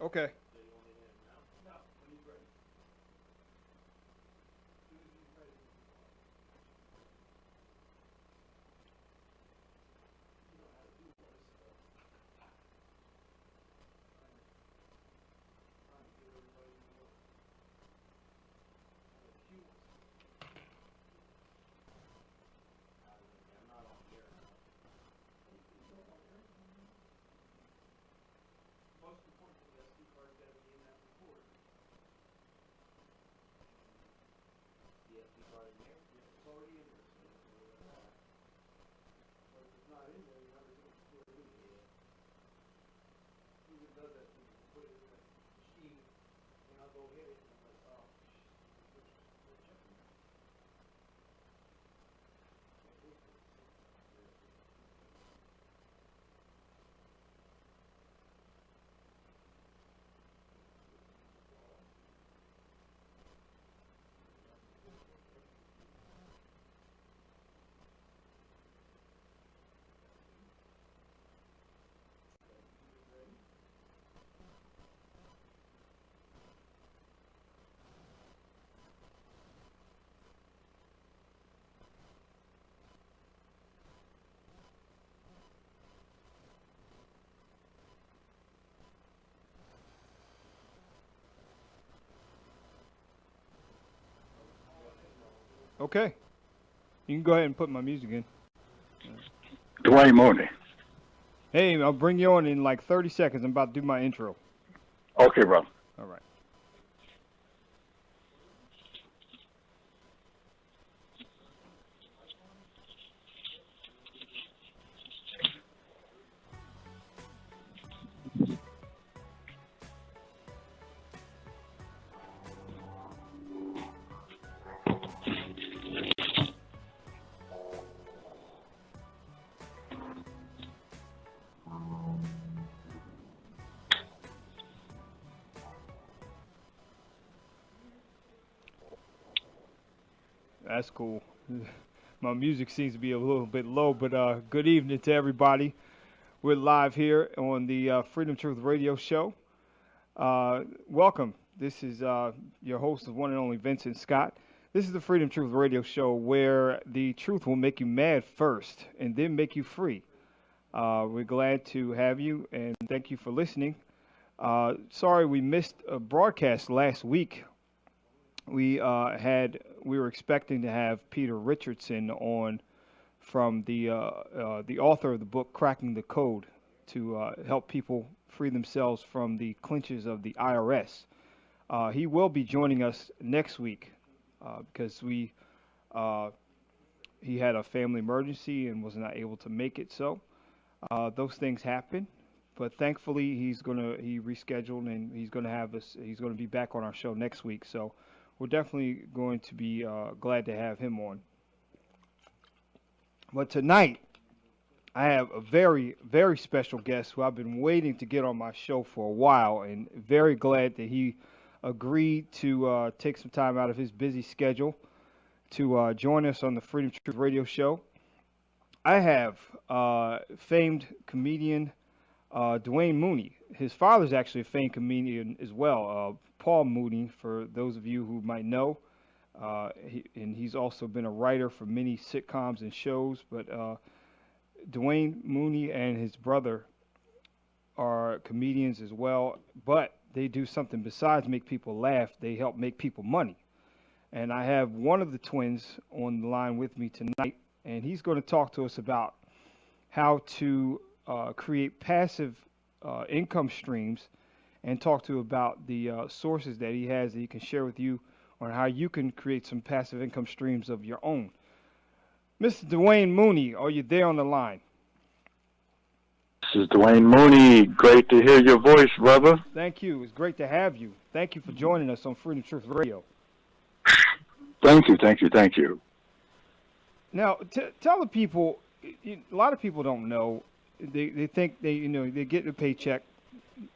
Okay. Okay. You can go ahead and put my music in. Dwayne Mooney. Hey, I'll bring you on in like 30 seconds. I'm about to do my intro. Okay, bro. All right. That's cool. My music seems to be a little bit low, but good evening to everybody. We're live here on the Freedom Truth Radio Show. Welcome. This is your host, the one and only Vincent Scott. This is the Freedom Truth Radio Show where the truth will make you mad first and then make you free. We're glad to have you and thank you for listening. Sorry we missed a broadcast last week. We were expecting to have Peter Richardson on from the author of the book Cracking the Code to help people free themselves from the clutches of the IRS. He will be joining us next week because he had a family emergency and was not able to make it. So those things happen, but thankfully he rescheduled and he's going to be back on our show next week. So we're definitely going to be glad to have him on. But tonight, I have a very, very special guest who I've been waiting to get on my show for a while, and very glad that he agreed to take some time out of his busy schedule to join us on the Freedom Truth Radio Show. I have famed comedian Dwayne Mooney. His father's actually a famed comedian as well, Paul Mooney, for those of you who might know. He's also been a writer for many sitcoms and shows. But Dwayne Mooney and his brother are comedians as well. But they do something besides make people laugh. They help make people money. And I have one of the twins on the line with me tonight, and he's going to talk to us about how to create passive income streams and talk to about the sources that he has that he can share with you on how you can create some passive income streams of your own. Mr. Dwayne Mooney, are you there on the line? This is Dwayne Mooney. Great to hear your voice, brother. Thank you. It's great to have you. Thank you for joining us on Freedom Truth Radio. Thank you. Now, tell the people, a lot of people don't know, they think they get a paycheck.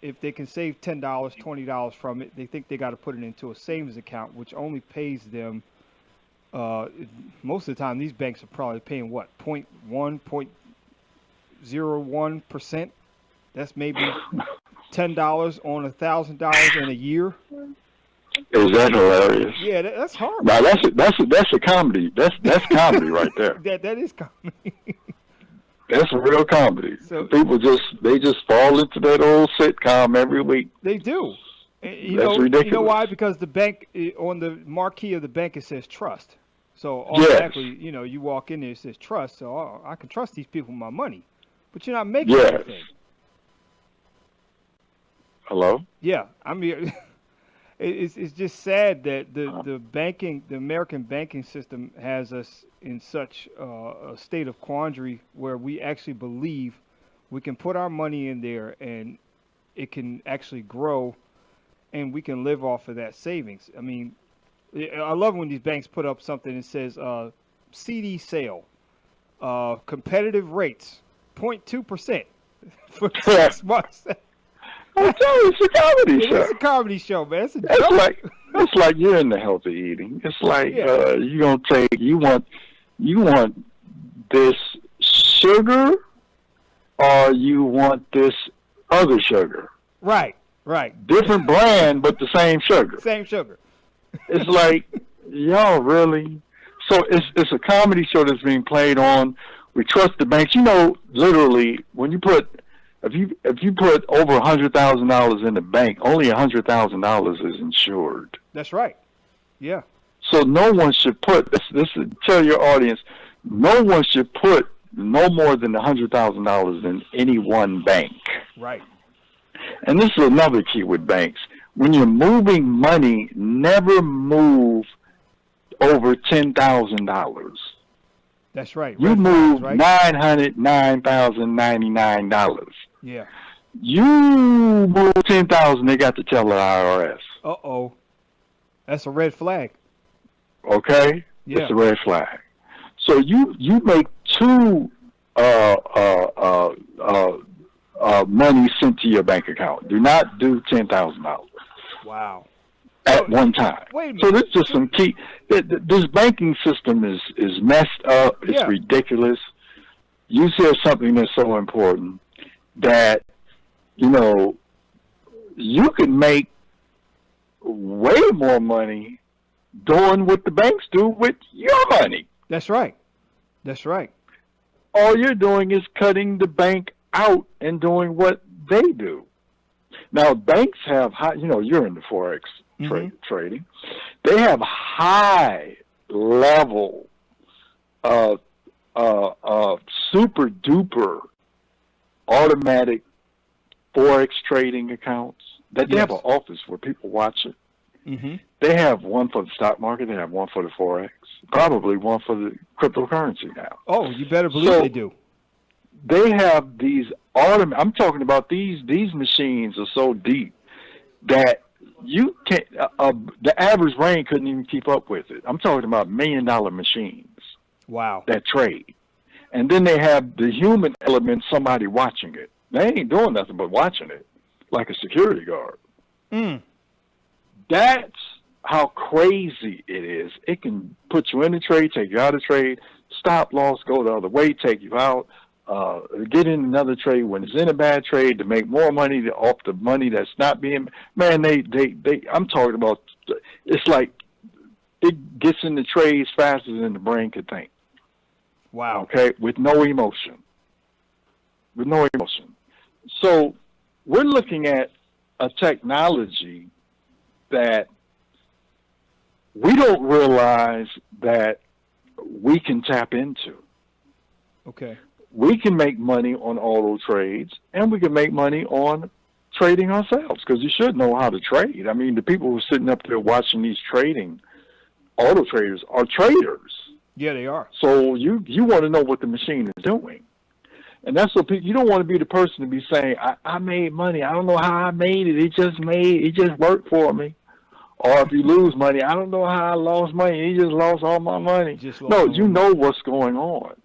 If they can save $10, $20 from it, they think they got to put it into a savings account, which only pays them. Most of the time, these banks are probably paying what, 0.01%. That's maybe $10 on $1,000 in a year. Is that hilarious? Yeah, that's horrible. Now that's a comedy. That's comedy right there. That is comedy. That's real comedy. So, people just fall into that old sitcom every week. They do. That's ridiculous. You know why? Because the bank, on the marquee of the bank, it says trust. So automatically, yes. You walk in there, it says trust. So I can trust these people with my money. But you're not making anything. Hello? Yeah, I mean, it's just sad that the American banking system has us in such a state of quandary where we actually believe we can put our money in there and it can actually grow and we can live off of that savings. I mean, I love when these banks put up something that says CD sale, competitive rates, 0.2% for 6 months. I'm telling you, it's a comedy show. It's a comedy show, man. It's like you're in the healthy eating. It's like you want this sugar or you want this other sugar. Right. Different brand, but the same sugar. Same sugar. It's like, y'all really? So it's a comedy show that's being played on. We trust the banks. Literally, when you put, if you put over $100,000 in the bank, only $100,000 is insured. That's right. Yeah. So no one should put this. Tell your audience, no one should put no more than $100,000 in any one bank. Right. And this is another key with banks. When you're moving money, never move over $10,000. That's right. You move $909,099. Yeah. You move $10,000, they got to tell the IRS. Uh-oh. That's a red flag. Okay? Yeah. It's a red flag. So you make two money sent to your bank account. Do not do $10,000. Wow. At one time. Wait a minute. So this is just some key. This banking system is messed up. It's ridiculous. You said something that's so important that, you can make way more money doing what the banks do with your money. That's right. All you're doing is cutting the bank out and doing what they do. Now, banks have high, you're in the Forex trading. They have high level super duper automatic Forex trading accounts that they have an office where people watch it. Mm-hmm. They have one for the stock market. They have one for the Forex. Probably one for the cryptocurrency now. Oh, you better believe they do. They have these I'm talking about these machines are so deep that you can't. The average brain couldn't even keep up with it. I'm talking about $1 million machines. Wow. That trade, and then they have the human element. Somebody watching it. They ain't doing nothing but watching it, like a security guard. That's how crazy it is. It can put you in a trade, take you out of trade, stop loss, go the other way, take you out, get in another trade when it's in a bad trade to make more money off the money that's not being. Man, they I'm talking about. It's like it gets in the trades faster than the brain could think. Wow. Okay, with no emotion. So we're looking at a technology that we don't realize that we can tap into. Okay. We can make money on auto trades, and we can make money on trading ourselves, because you should know how to trade. I mean, the people who are sitting up there watching these auto traders are traders. Yeah, they are. So you want to know what the machine is doing. And that's what you don't want to be the person to be saying, I made money. I don't know how I made it. It just worked for me. Or if you lose money, I don't know how I lost money. He just lost all my money. No, you know what's going on.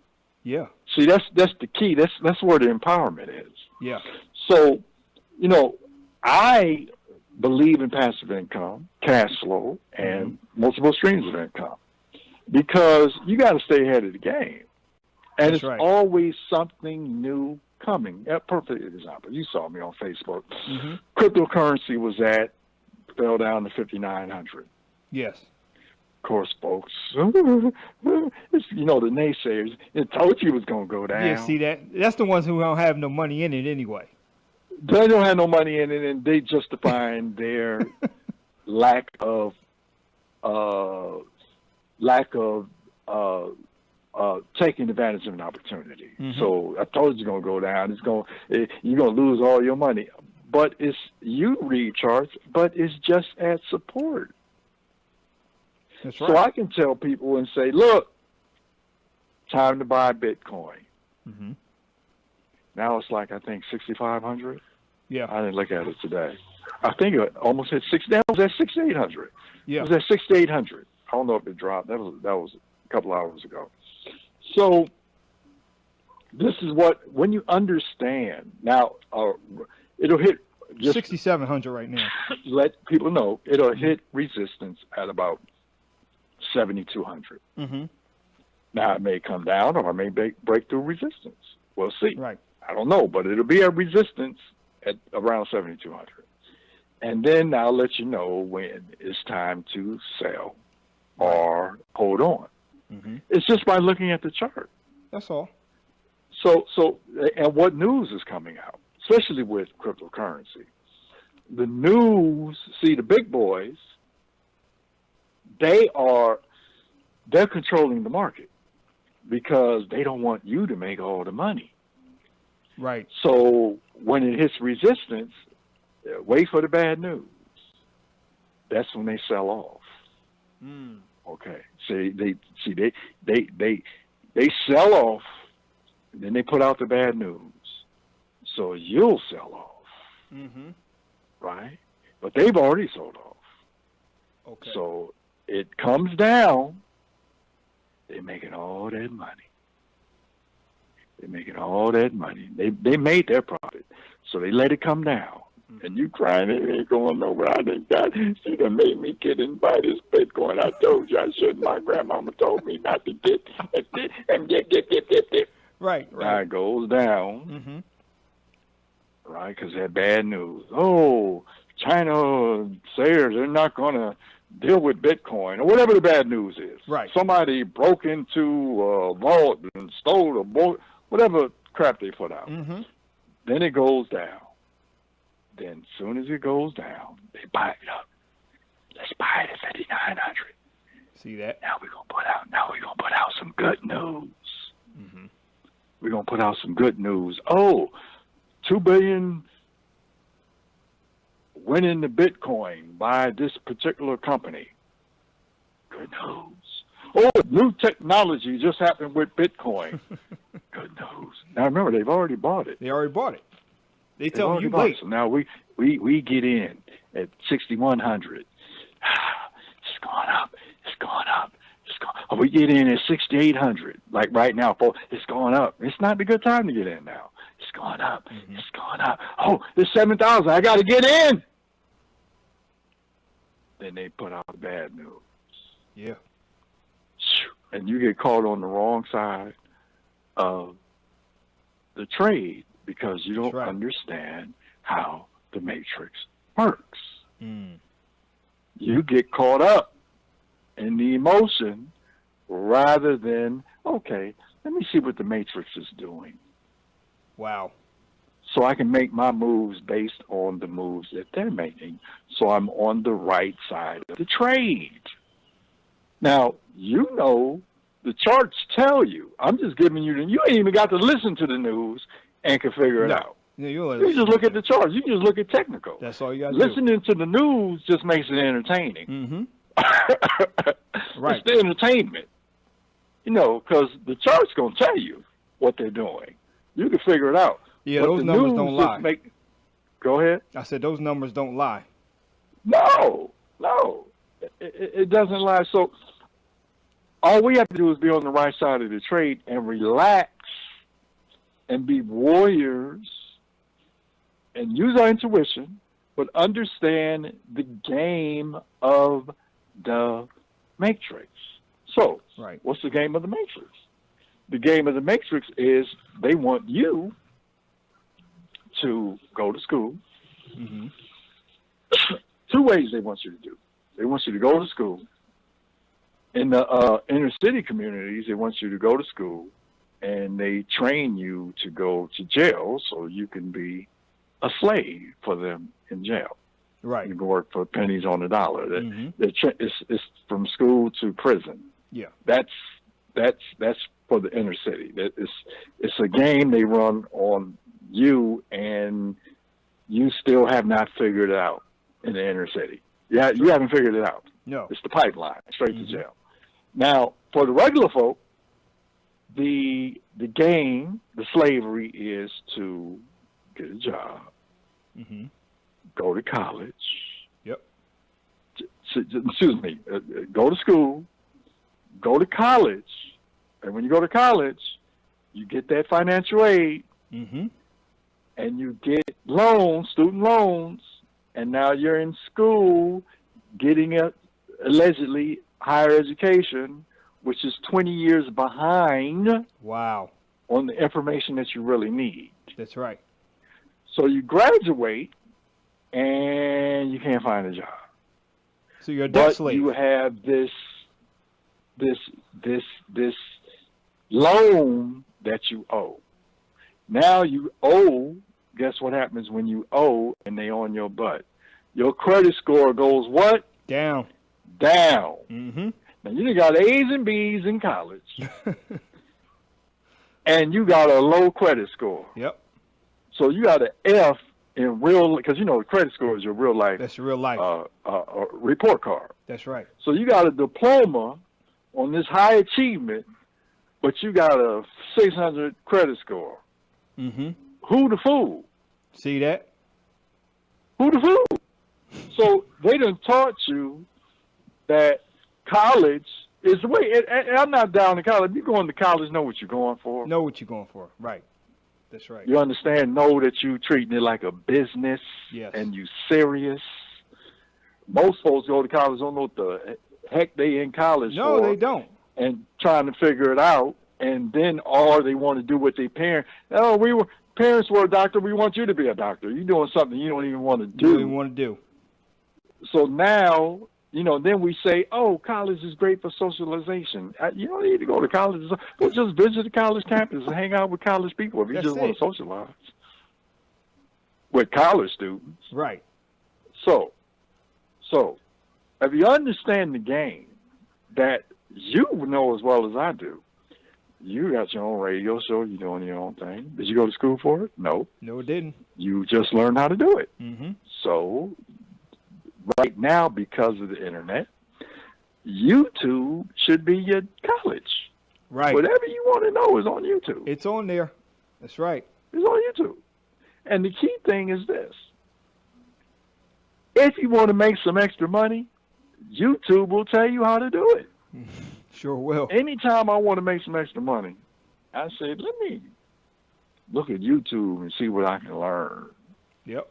Yeah. See, that's the key. That's where the empowerment is. Yeah. So, you know, I believe in passive income, cash flow, and multiple streams of income because you got to stay ahead of the game. And That's it's right. always something new coming. A perfect example. You saw me on Facebook. Mm-hmm. Cryptocurrency fell down to 5,900. Yes. Of course, folks, the naysayers, it told you it was going to go down. Yeah, see that's the ones who don't have no money in it anyway. They don't have no money in it, and they justifying their lack of taking advantage of an opportunity. Mm-hmm. So I told you it's going to go down. You're going to lose all your money. But you read charts, but it's just at support. That's right. So I can tell people and say, look, time to buy Bitcoin. Mm-hmm. Now it's like, I think, 6,500. Yeah. I didn't look at it today. I think it almost hit 6. That was at 6,800. Yeah. It was at 6,800. I don't know if it dropped. That was a couple hours ago. So this is when you understand. Now, it'll hit just 6,700 right now. Let people know it'll hit resistance at about 7,200. Mm-hmm. Now it may come down or it may break through resistance. We'll see. Right. I don't know, but it'll be at resistance at around 7,200. And then I'll let you know when it's time to sell or hold on. Mm-hmm. It's just by looking at the chart. That's all. So, and what news is coming out, especially with cryptocurrency. The news, see, the big boys, they're controlling the market because they don't want you to make all the money. Right. So when it hits resistance, wait for the bad news. That's when they sell off. Mm. Okay. They sell off, and then they put out the bad news. So you'll sell off. Mm-hmm. Right? But they've already sold off. Okay. So it comes down, they're making all that money. They're making all that money. They made their profit. So they let it come down. Mm-hmm. And you crying, it ain't going nowhere. I think God, she done made me get and buy this Bitcoin. I told you I shouldn't. My grandmama told me not to get and get. Right. It goes down. Mm-hmm. Right, because they had bad news. Oh, China says they're not going to deal with Bitcoin or whatever the bad news is. Right. Somebody broke into a vault and stole a boat, whatever crap they put out. Mm-hmm. Then it goes down. Then as soon as it goes down, they buy it up. Let's buy it at 5,900. See that? Now we're gonna put out some good news. Mm-hmm. We're gonna put out some good news. Oh, 2 billion went into Bitcoin by this particular company. Good news. Oh, new technology just happened with Bitcoin. Good news. Now remember, they've already bought it. They already bought it. They tell you wait. So now we get in at 6,100. It's going up. It's going up. It's going. Oh, we get in at 6,800. Like right now, it's going up. It's not a good time to get in now. It's going up. Mm-hmm. It's going up. Oh, it's 7,000. I got to get in. Then they put out the bad news. Yeah. And you get caught on the wrong side of the trade because you don't understand how the matrix works. Mm. You get caught up in the emotion rather than, okay, let me see what the matrix is doing. Wow. So I can make my moves based on the moves that they're making. So I'm on the right side of the trade. Now, you know, the charts tell you. I'm just giving you you ain't even got to listen to the news and can figure it out. Yeah, you just look at the charts. You just look at technical. That's all you got to do. Listening to the news just makes it entertaining. Mm-hmm. Right. It's the entertainment. You know, because the chart's going to tell you what they're doing. You can figure it out. Yeah, but those numbers don't lie. Go ahead. I said those numbers don't lie. No. It doesn't lie. So all we have to do is be on the right side of the trade and relax and be warriors and use our intuition, but understand the game of the Matrix. So, Right. what's the game of the Matrix? The game of the Matrix is they want you to go to school. Mm-hmm. Two ways they want you to do. They want you to go to school. In the inner city communities, they want you to go to school, and they train you to go to jail so you can be a slave for them in jail. Right. You can work for pennies on the dollar. Mm-hmm. It's from school to prison. Yeah. That's for the inner city. It's a game they run on you, and you still have not figured it out in the inner city. Yeah, you haven't figured it out. No. It's the pipeline straight to jail. Now, for the regular folk, the game, the slavery is to get a job, go to college. Yep. Excuse me. Go to school, go to college, and when you go to college, you get that financial aid, and you get loans, student loans, and now you're in school getting a allegedly higher education, which is 20 years behind. Wow. On the information that you really need. That's right. So you graduate and you can't find a job. So you're a debt But slave. you have this loan that you owe. Now you owe. Guess what happens when you owe and they on your butt? Your credit score goes what? Down. Down. Mm-hmm. Now you done got A's and B's in college, and you got a low credit score. Yep. So you got an F in real, because you know the credit score is your real life. That's real life. Report card. That's right. So you got a diploma on this high achievement, but you got a 600 credit score. Mm-hmm. Who the fool? See that? Who the fool? So they done taught you that college is the way. And I'm not down to college. If you're going to college, know what you're going for. Know what you're going for. Right. That's right. You understand? Know that you treating it like a business. Yes. And you serious. Most folks go to college, don't know what the heck they in college No, for. they don't. And trying to figure it out. And then, or they want to do what they parents. Oh, parents were a doctor. We want you to be a doctor. You're doing something you don't even want to do. What do you want to do? So now, then we say, oh, college is great for socialization. You don't need to go to college. We'll just visit the college campus and hang out with college people if you just want to socialize with college students. Right. So, if you understand the game that you know as well as I do, you got your own radio show, you're doing your own thing. Did you go to school for it? No. No, it didn't. You just learned how to do it. Mm-hmm. So, right now, because of the internet, YouTube should be your college. Right. Whatever you want to know is on YouTube. It's on there. That's right. It's on YouTube. And the key thing is this. If you want to make some extra money, YouTube will tell you how to do it. Sure will. Anytime I want to make some extra money, I said, let me look at YouTube and see what I can learn. Yep.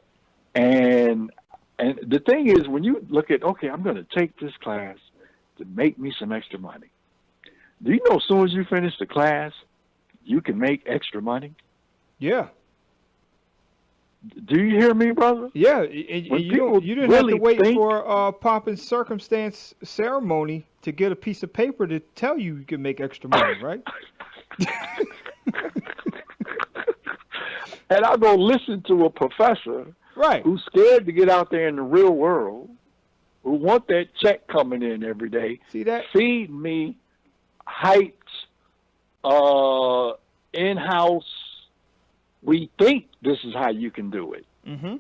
And the thing is, when you look at, okay, I'm going to take this class to make me some extra money. Do you know as soon as you finish the class, you can make extra money? Yeah. Do you hear me, brother? Yeah. You didn't really have to wait for a pomp and circumstance ceremony to get a piece of paper to tell you can make extra money, right? And I go listen to a professor who's scared to get out there in the real world, who want that check coming in every day. See that? Feed me hyped, in-house, we think this is how you can do it. Mm-hmm.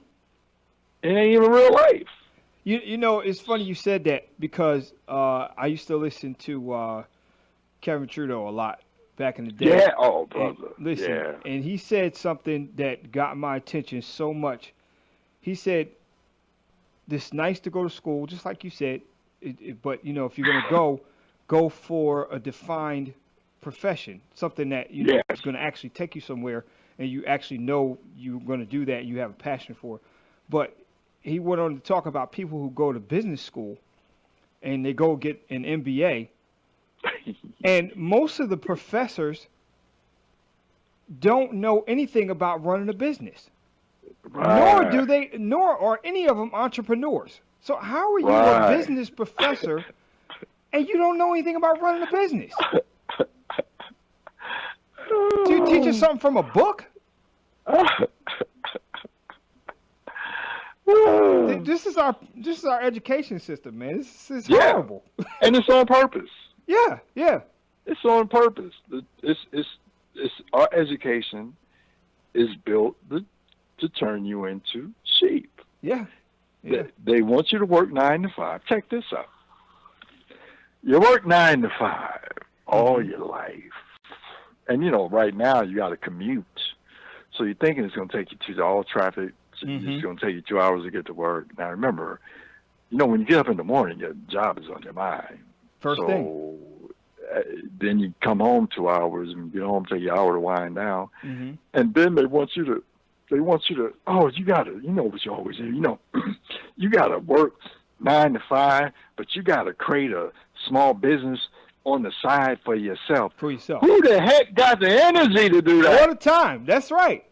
It ain't even real life. You know, it's funny you said that because I used to listen to Kevin Trudeau a lot back in the day. Yeah, oh, brother. And listen, and he said something that got my attention so much. He said, it's nice to go to school, just like you said, but, if you're going to go for a defined profession, something that, is going to actually take you somewhere. and you actually know you're going to do that and you have a passion for it. But he went on to talk about people who go to business school and they go get an MBA, and most of the professors don't know anything about running a business. Right. Nor are any of them entrepreneurs. So how are you Right. a business professor and you don't know anything about running a business? Do you teach us something from a book? This is our education system, man. This is horrible. And it's on purpose. Yeah. It's on purpose. It's our education is built to turn you into sheep. Yeah. They want you to work 9 to 5. Check this out. You work 9 to 5 all your life. And, right now you got to commute. So you're thinking it's going to take you to all traffic. It's going to take you 2 hours to get to work. Now, remember, when you get up in the morning, your job is on your mind. First thing. Then you come home 2 hours and get home, take you an hour to wind down. And then they want you to, oh, you got to, what you always do, you got to work 9 to 5, but you got to create a small business on the side for yourself. For yourself. Who the heck got the energy to do that? All the time. That's right.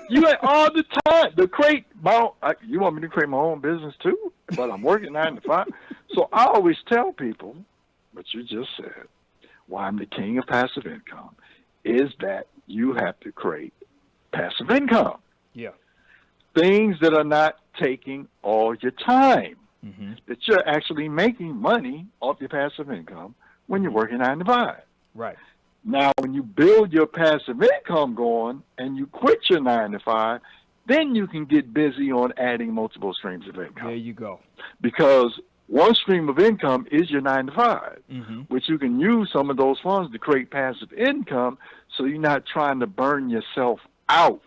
You all the time. You want me to create my own business too? But I'm working 9 to 5. So I always tell people, what you just said, why I'm the king of passive income, is that you have to create passive income. Yeah. Things that are not taking all your time. That you're actually making money off your passive income when you're working 9 to 5. Right. Now, when you build your passive income going and you quit your 9 to 5, then you can get busy on adding multiple streams of income. There you go. Because one stream of income is your 9 to 5, which you can use some of those funds to create passive income so you're not trying to burn yourself out.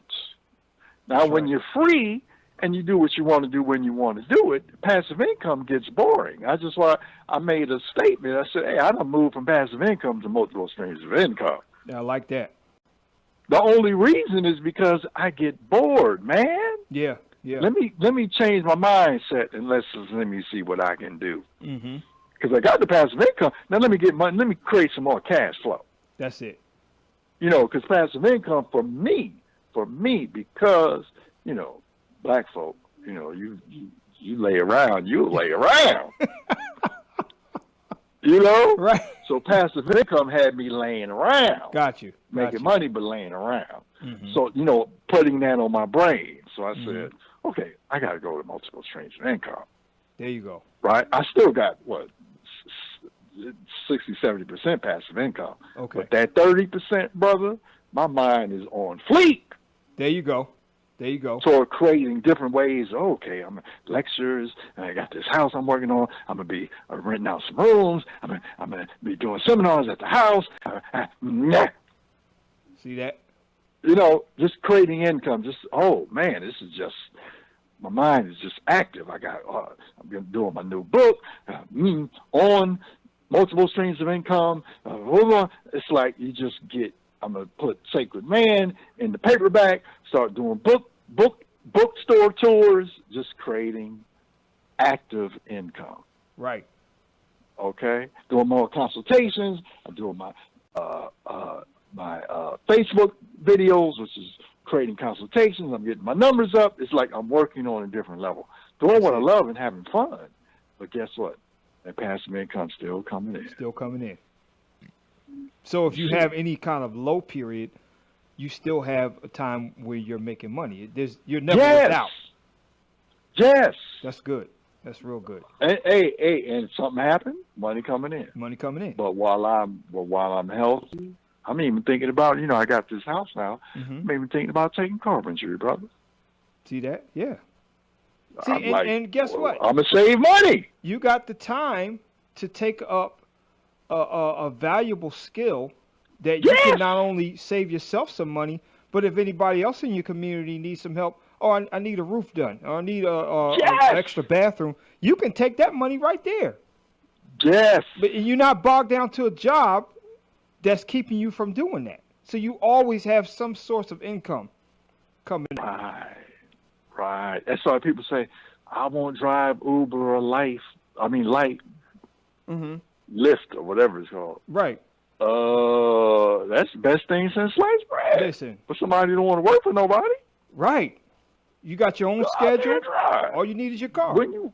Now, when you're free and you do what you want to do when you want to do it, passive income gets boring. That's why I made a statement. I said, hey, I done moved from passive income to multiple streams of income. Yeah, I like that. The only reason is because I get bored, man. Yeah. Let me change my mindset and let me see what I can do. Because I got the passive income. Now let me get money. Let me create some more cash flow. That's it. Because passive income for me, because black folk, you lay around, you'll lay around. Right. So passive income had me laying around. Got you. Making money, but laying around. So, putting that on my brain. So I said, okay, I got to go to multiple streams of income. There you go. Right? I still got, 60-70% passive income. Okay. But that 30%, brother, my mind is on fleek. There you go. So creating different ways. Okay, I'm lectures, and I got this house I'm working on. I'm gonna be renting out some rooms. I'm gonna be doing seminars at the house. See that? Just creating income. This is just my mind is just active. I'm doing my new book on multiple streams of income. It's like you just get. I'm gonna put Sacred Man in the paperback. Start doing bookstore tours. Just creating active income. Right. Okay. Doing more consultations. I'm doing my Facebook videos, which is creating consultations. I'm getting my numbers up. It's like I'm working on a different level. Doing what I love and having fun. But guess what? That passive income still coming in. So if you have any kind of low period, you still have a time where you're making money. You're never without. Yes. That's good. That's real good. And, hey, and something happened, money coming in. But while I'm healthy, I'm even thinking about, I got this house now. I'm even thinking about taking carpentry, brother. See that? Yeah. See, and guess what? I'm gonna save money. You got the time to take up a valuable skill that you can not only save yourself some money, but if anybody else in your community needs some help, I need a roof done, or I need an extra bathroom, you can take that money right there. Yes. But you're not bogged down to a job that's keeping you from doing that. So you always have some source of income coming in. Right. Right. That's why people say, I won't drive Uber or Light, Mm-hmm. Lyft or whatever it's called. Right. That's the best thing since sliced bread. Listen. For somebody who don't want to work for nobody, Right. You got your own go out there schedule. and drive. All you need is your car. When you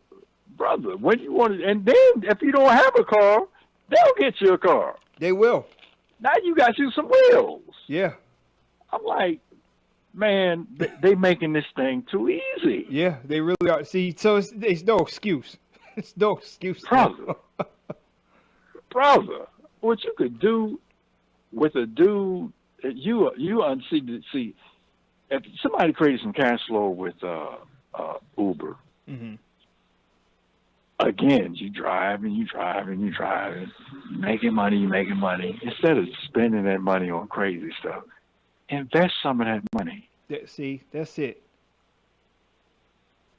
want it, and then if you don't have a car, they'll get you a car. They will. Now you got you some wheels. Yeah. I'm like, man, they making this thing too easy. Yeah, they really are. See, so it's no excuse. It's no excuse. Brother, what you could do with a dude, see, if somebody creates some cash flow with Uber, Mm-hmm. again, you drive, making money. Instead of spending that money on crazy stuff, invest some of that money. See, that's it.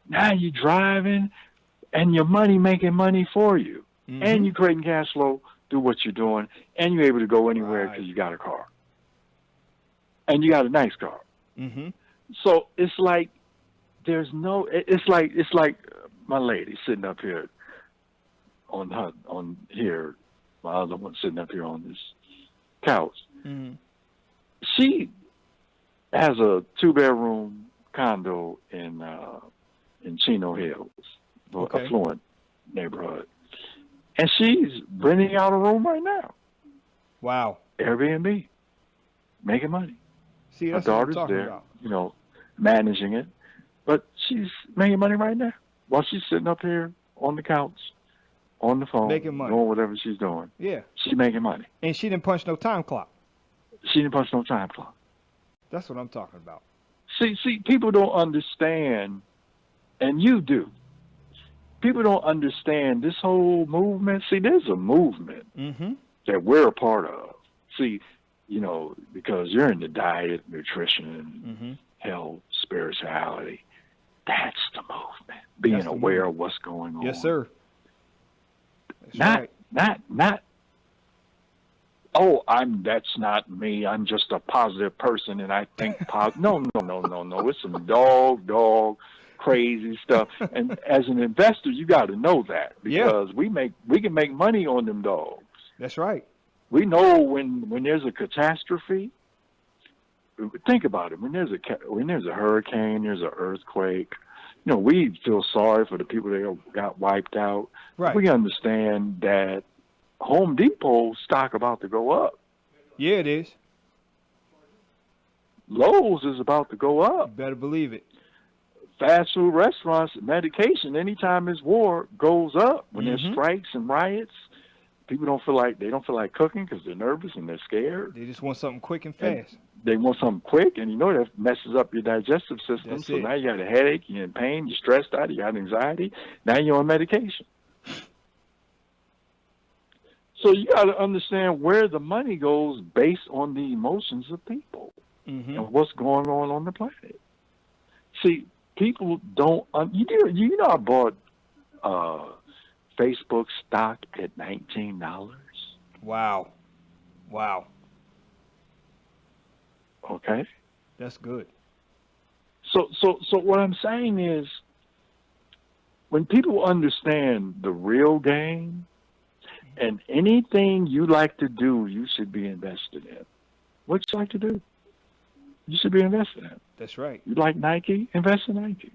Now you're driving, and your money making money for you, Mm-hmm. and you're creating cash flow through what you're doing, and you're able to go anywhere Right. because you got a car, and you got a nice car. Mm-hmm. So it's like it's like my lady sitting up here on here, my other one sitting up here on this couch. Mm-hmm. She has a 2-bedroom condo in Chino Hills, Okay. affluent neighborhood, and she's renting out a room right now, Wow. Airbnb, making money. See, Her that's what I'm daughter's talking there, about. managing it, but she's making money right now while she's sitting up here on the couch, on the phone, Making money. doing whatever she's doing. Yeah. She's making money. And she didn't punch no time clock. She didn't punch no time clock. That's what I'm talking about. See, people don't understand, and you do. People don't understand this whole movement. See, there's a movement Mm-hmm. that we're a part of. See, because you're into diet, nutrition, Mm-hmm. health, spirituality. That's the movement. Being That's the aware movement. of what's going on. Yes, sir. That's right. Not. Oh, that's not me. I'm just a positive person, and I think positive. No. It's some dog crazy stuff. And as an investor, you got to know that because we can make money on them dogs. That's right. We know when there's a catastrophe. Think about it. When there's a hurricane, there's an earthquake. We feel sorry for the people that got wiped out. Right. We understand that Home Depot stock about to go up. Yeah, it is. Lowe's is about to go You up. better believe it. Fast food restaurants, medication, anytime there's war, goes up. When there's Mhm. strikes and riots, people don't feel like cooking because they're nervous and they're scared. They just want something quick and And fast. They want something quick, and that messes up your digestive system. That's So it. now you got a headache, you're in pain, you're stressed out, you got anxiety. Now you're on medication. So you got to understand where the money goes based on the emotions of people Mm-hmm. and what's going on the planet. See, people don't. You know, I bought Facebook stock at $19. Wow. Okay. That's good. So what I'm saying is, when people understand the real game, and anything you like to do, you should be invested in. What you like to do, you should be invested in. That's right. You like Nike? Invest in Nike.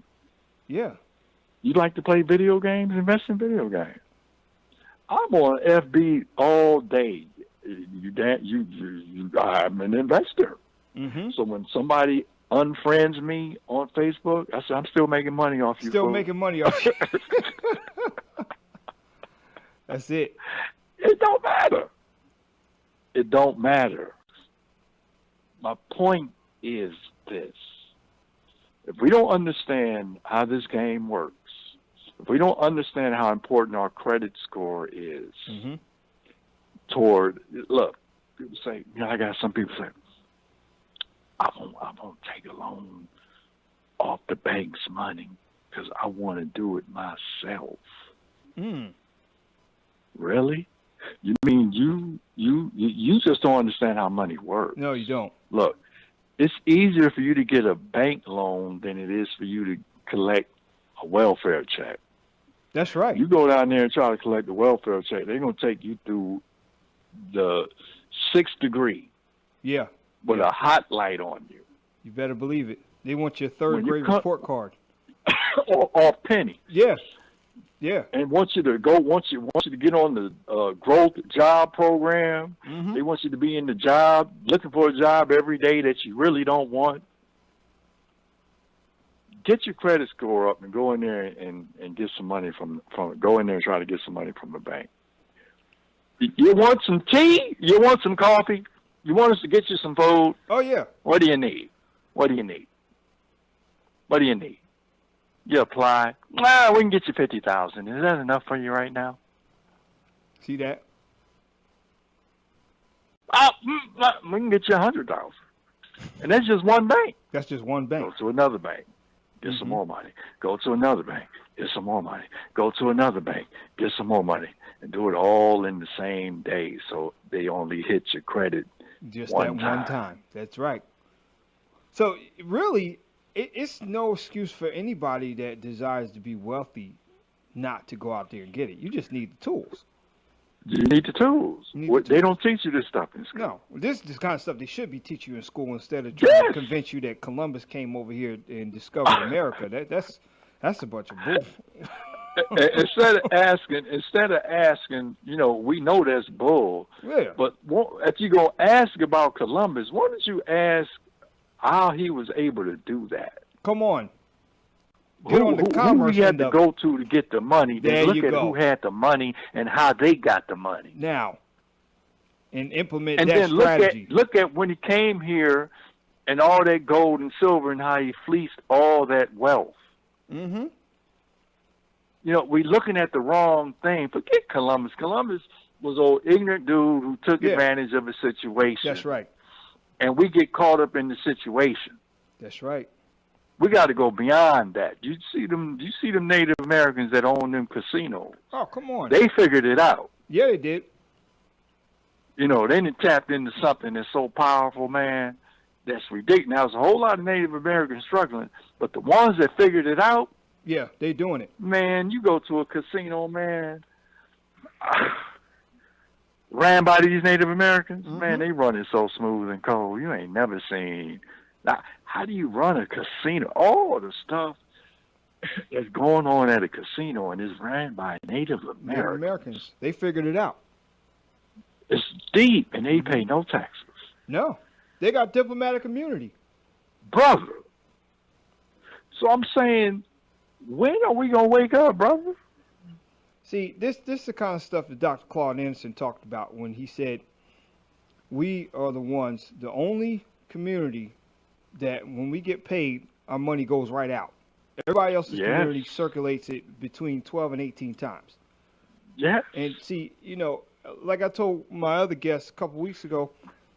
Yeah. You like to play video games? Invest in video games. I'm on FB all day. I'm an investor. Mm-hmm. So when somebody unfriends me on Facebook, I say I'm still making money off you. Still fool. making money off you. That's it. It don't matter. It don't matter. My point is this. If we don't understand how this game works, if we don't understand how important our credit score is Mm-hmm. look, people say, I got some people say, I won't take a loan off the bank's money because I want to do it myself. Mm. Really? You mean you just don't understand how money works. No, you don't. Look, it's easier for you to get a bank loan than it is for you to collect a welfare check. That's right. You go down there and try to collect a welfare check, they're going to take you through the 6th degree. Yeah. With a hot light on you. You better believe it. They want your third grade report card. or penny. Yeah. Yeah. And want you to get on the growth job program. Mm-hmm. They want you to be in the job, looking for a job every day that you really don't want. Get your credit score up and go in there and get some money from go in there and try to get some money from the bank. You want some tea? You want some coffee? You want us to get you some food? Oh yeah. What do you need? What do you need? What do you need? You apply. Nah, we can get you 50,000. Is that enough for you right now? See that? We can get you 100,000, and that's just one bank. That's just one bank. Go to another bank, get some more money. Go to another bank, get some more money. Go to another bank, get some more money, and do it all in the same day. So they only hit your credit just one time. That's right. So really, it's no excuse for anybody that desires to be wealthy not to go out there and get it. You just need the tools. You need the tools. They don't teach you this stuff in school. No, this kind of stuff they should be teaching you in school instead of trying to convince you that Columbus came over here and discovered America. That's a bunch of bull. Instead of asking, we know that's bull. Yeah. But if you go ask about Columbus, why don't you ask how he was able to do that? Come on. Who he had to go to get the money. There look you at go. Who had the money and how they got the money. Now, and implement and that then strategy. Look at when he came here and all that gold and silver and how he fleeced all that wealth. Mm-hmm. We're looking at the wrong thing. Forget Columbus. Columbus was an old ignorant dude who took advantage of a situation. That's right. And we get caught up in the situation. That's right. We got to go beyond that. You see them Native Americans that own them casinos. Oh, come on. They figured it out. Yeah, they did. They done tapped into something that's so powerful, man. That's ridiculous. Now, there's a whole lot of Native Americans struggling, but the ones that figured it out, yeah, they doing it. Man, you go to a casino, man, ran by these Native Americans, man, they run it so smooth and cold. You ain't never seen. Now, how do you run a casino? All the stuff that's going on at a casino and is ran by Native Americans. Native Americans. They figured it out. It's deep, and they pay no taxes. No. They got diplomatic immunity. Brother. So I'm saying, when are we going to wake up, brother? See, this is the kind of stuff that Dr. Claude Anderson talked about when he said, we are the only community that when we get paid, our money goes right out. Everybody else's community circulates it between 12 and 18 times. Yeah. And see, like I told my other guests a couple weeks ago,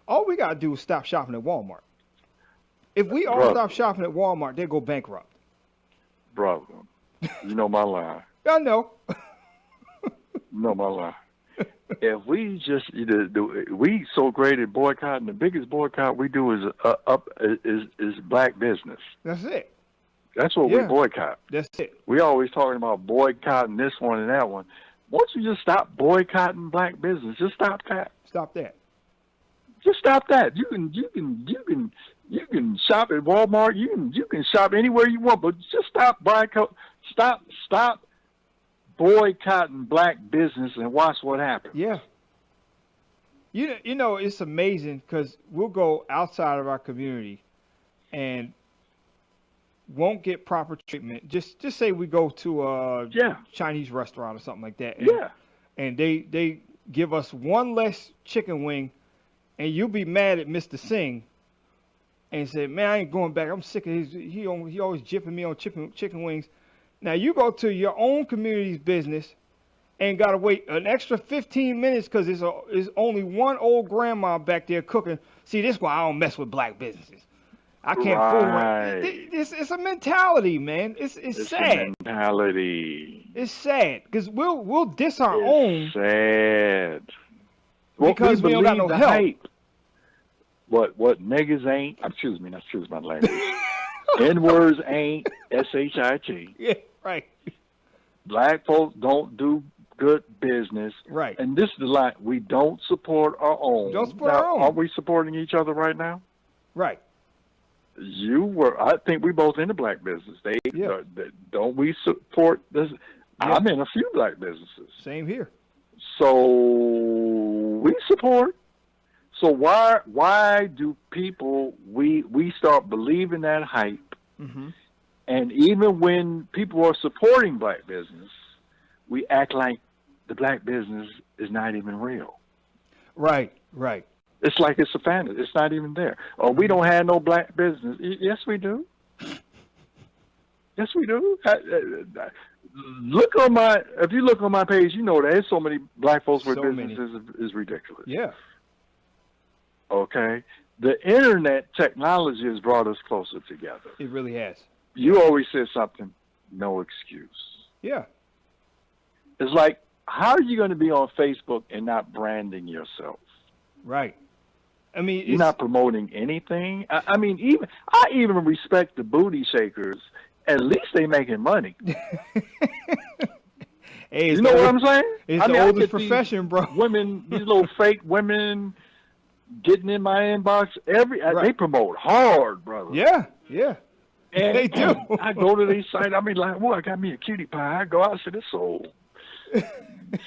all we got to do is stop shopping at Walmart. If we all stop shopping at Walmart, they'll go bankrupt. Brother, you know my line. I know. You know my line. If we just we so great at boycotting, the biggest boycott we do is black business. That's it. That's what we boycott. That's it. We always talking about boycotting this one and that one. Why don't you just stop boycotting black business? Just stop that. Stop that. Just stop that. You can shop at Walmart. You can shop anywhere you want, but just stop boycotting black business and watch what happens. Yeah. It's amazing because we'll go outside of our community and won't get proper treatment. Just say we go to a Chinese restaurant or something like that. And they give us one less chicken wing, and you'll be mad at Mr. Singh and say, man, I ain't going back. I'm sick of he always jipping me on chicken wings. Now you go to your own community's business and got to wait an extra 15 minutes because there's only one old grandma back there cooking. See, this is why I don't mess with black businesses. I can't fool around. It's a mentality, man. It's sad. A mentality. It's sad because we'll diss our own. Sad. because we don't got no the help. Hype. What niggas ain't? Excuse my language. N-words ain't shit. Yeah, right. Black folks don't do good business. Right. And this is the line. We don't support our own. We don't support our own. Are we supporting each other right now? Right. I think we both in the black business. Don't we support this? Yeah. I'm in a few black businesses. Same here. So we support. So why do people we start believing that hype? Mm-hmm. And even when people are supporting black business, we act like the black business is not even real. Right. It's like it's a fantasy. It's not even there. Oh, we don't have no black business. Yes, we do. Yes, we do. If you look on my page, you know there's so many black folks with businesses is ridiculous. Yeah. Okay. The internet technology has brought us closer together. It really has. You always said something, no excuse. Yeah. It's like, how are you going to be on Facebook and not branding yourself? Right. I mean, you're not promoting anything. I mean, I even respect the booty shakers. At least they making money. Hey, you know what I'm saying? It's the oldest profession, bro. Women, these little fake women getting in my inbox. They promote hard, brother. Yeah. And they do. I go to these sites. I mean, like, well, I got me a cutie pie. I go out to this soul.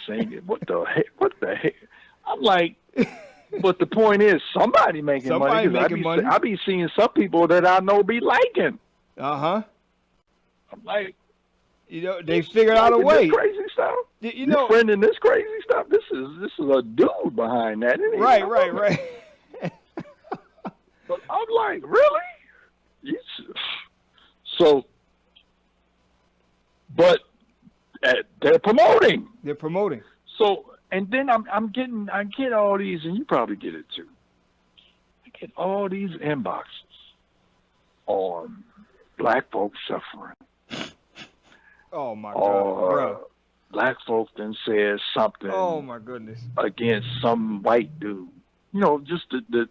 Saying it. What the heck? I'm like, but the point is, somebody making money. I be seeing some people that I know be liking. Uh-huh. I'm like, they figured out a way. This crazy stuff. You're friending this crazy stuff. This is a dude behind that. Right. But I'm like, really? So, but they're promoting. So, and then I get all these, and you probably get it too. I get all these inboxes on black folks suffering. Oh my God, bro. Black folks then says something. Oh my goodness. Against some white dude. Just the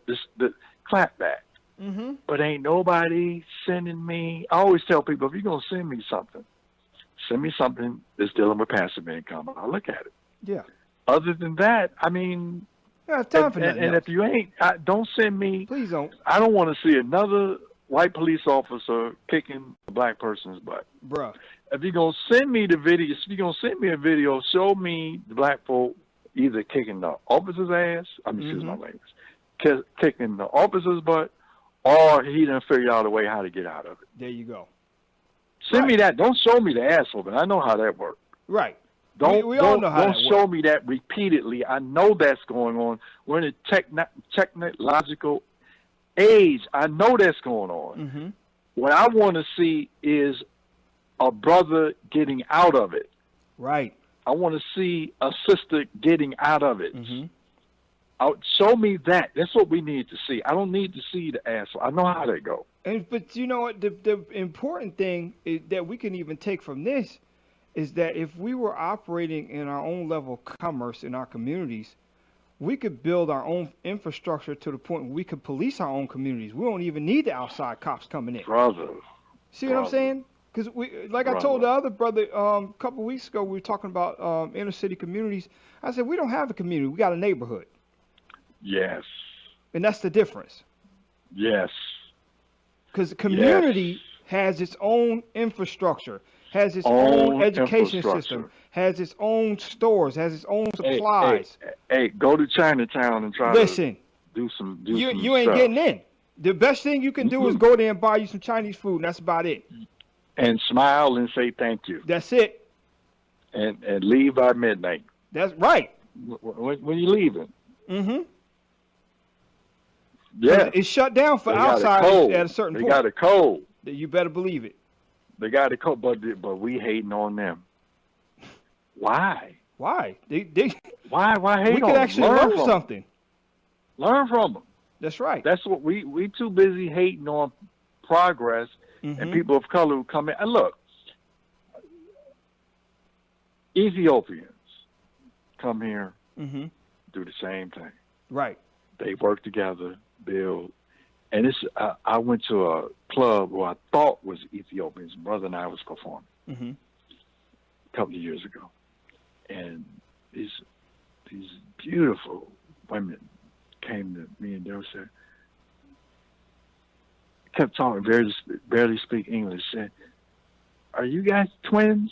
clapback. Mm-hmm. But ain't nobody sending me. I always tell people, if you're gonna send me something that's dealing with passive income. I'll look at it. Yeah. Other than that, I mean, time for nothing else. If you ain't, don't send me. Please don't. I don't want to see another white police officer kicking a black person's butt. Bruh. If you're gonna send me the video, a video, show me the black folk either kicking the officer's ass. Excuse my language, kicking the officer's butt, or he done figured out a way how to get out of it. There you go. Send me that. Don't show me the asshole, but I know how that works. Right. We all know how that works. Don't show me that repeatedly. I know that's going on. We're in a technological age. I know that's going on. Mm-hmm. What I want to see is a brother getting out of it. Right. I want to see a sister getting out of it. Mm-hmm. Show me that. That's what we need to see. I don't need to see the asshole. I know how they go. But you know what? The important thing that we can even take from this is that if we were operating in our own level of commerce in our communities, we could build our own infrastructure to the point where we could police our own communities. We don't even need the outside cops coming in. Brother. See what I'm saying? Because I told the other brother a couple of weeks ago, we were talking about inner city communities. I said, we don't have a community. We got a neighborhood. Yes. And that's the difference. Yes. Because the community has its own infrastructure, has its own education system, has its own stores, has its own supplies. Hey, go to Chinatown and try to do some you ain't getting in. The best thing you can do is go there and buy you some Chinese food, and that's about it. And smile and say thank you. That's it. And leave by midnight. That's right. When you leaving? Mm-hmm. Yeah. It's shut down for outsiders at a certain point. They got a code. You better believe it. They got a code, but we hating on them. Why? Why? Why hate on them? We could actually learn something. Learn from them. That's right. That's what we too busy hating on progress and people of color who come in. And look, Ethiopians come here. Mm-hmm. do the same thing. Right. They work together, build. And I went to a club who I thought was Ethiopians. Brother and I was performing a couple of years ago. And these beautiful women came to me and they said, kept talking, barely speak English, said, "Are you guys twins?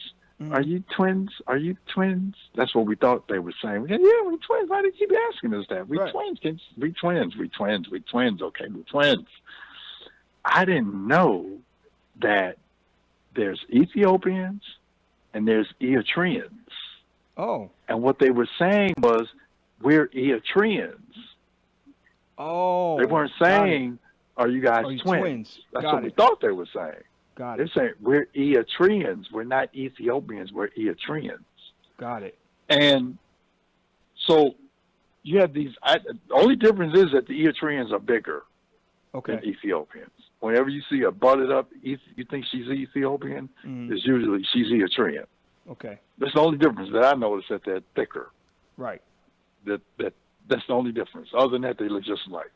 Are you twins? Are you twins?" That's what we thought they were saying. We said, "Yeah, we're twins. Why do you keep asking us that? We twins, kids. We twins. We twins. We twins. Okay, we're twins." I didn't know that there's Ethiopians and there's Eritreans. Oh. And what they were saying was, we're Eritreans. Oh. They weren't saying, "Are you guys twins?" That's what we thought they were saying. Got They're it. saying, "We're Eritreans. We're not Ethiopians. We're Eritreans." Got it. And so you have these. The only difference is that the Eritreans are bigger than Ethiopians. Whenever you see a butted up, you think she's Ethiopian, it's usually she's Eritrean. Okay. That's the only difference that I noticed, that they're thicker. Right. That's the only difference. Other than that, they look just alike.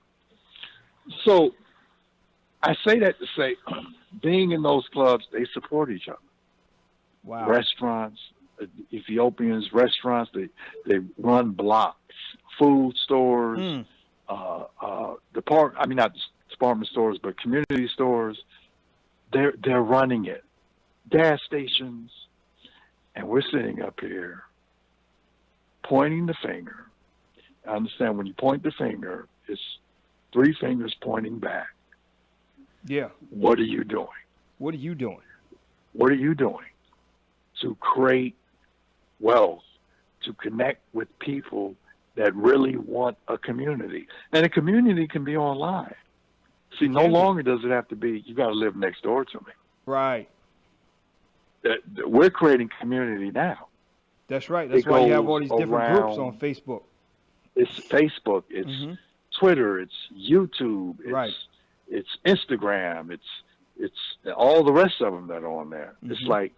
So I say that to say, being in those clubs, they support each other. Wow. Restaurants, Ethiopians, restaurants, they run blocks, food stores, not department stores, but community stores. They're running it. Gas stations. And we're sitting up here pointing the finger. I understand when you point the finger, it's 3 fingers pointing back. Yeah. What are you doing? What are you doing? What are you doing to create wealth, to connect with people that really want a community? And a community can be online. See, no longer does it have to be, you got to live next door to me. Right. We're creating community now. That's right. That's why you have all these different groups on Facebook. It's Facebook. It's Twitter. It's YouTube. It's Instagram. It's all the rest of them that are on there. It's like,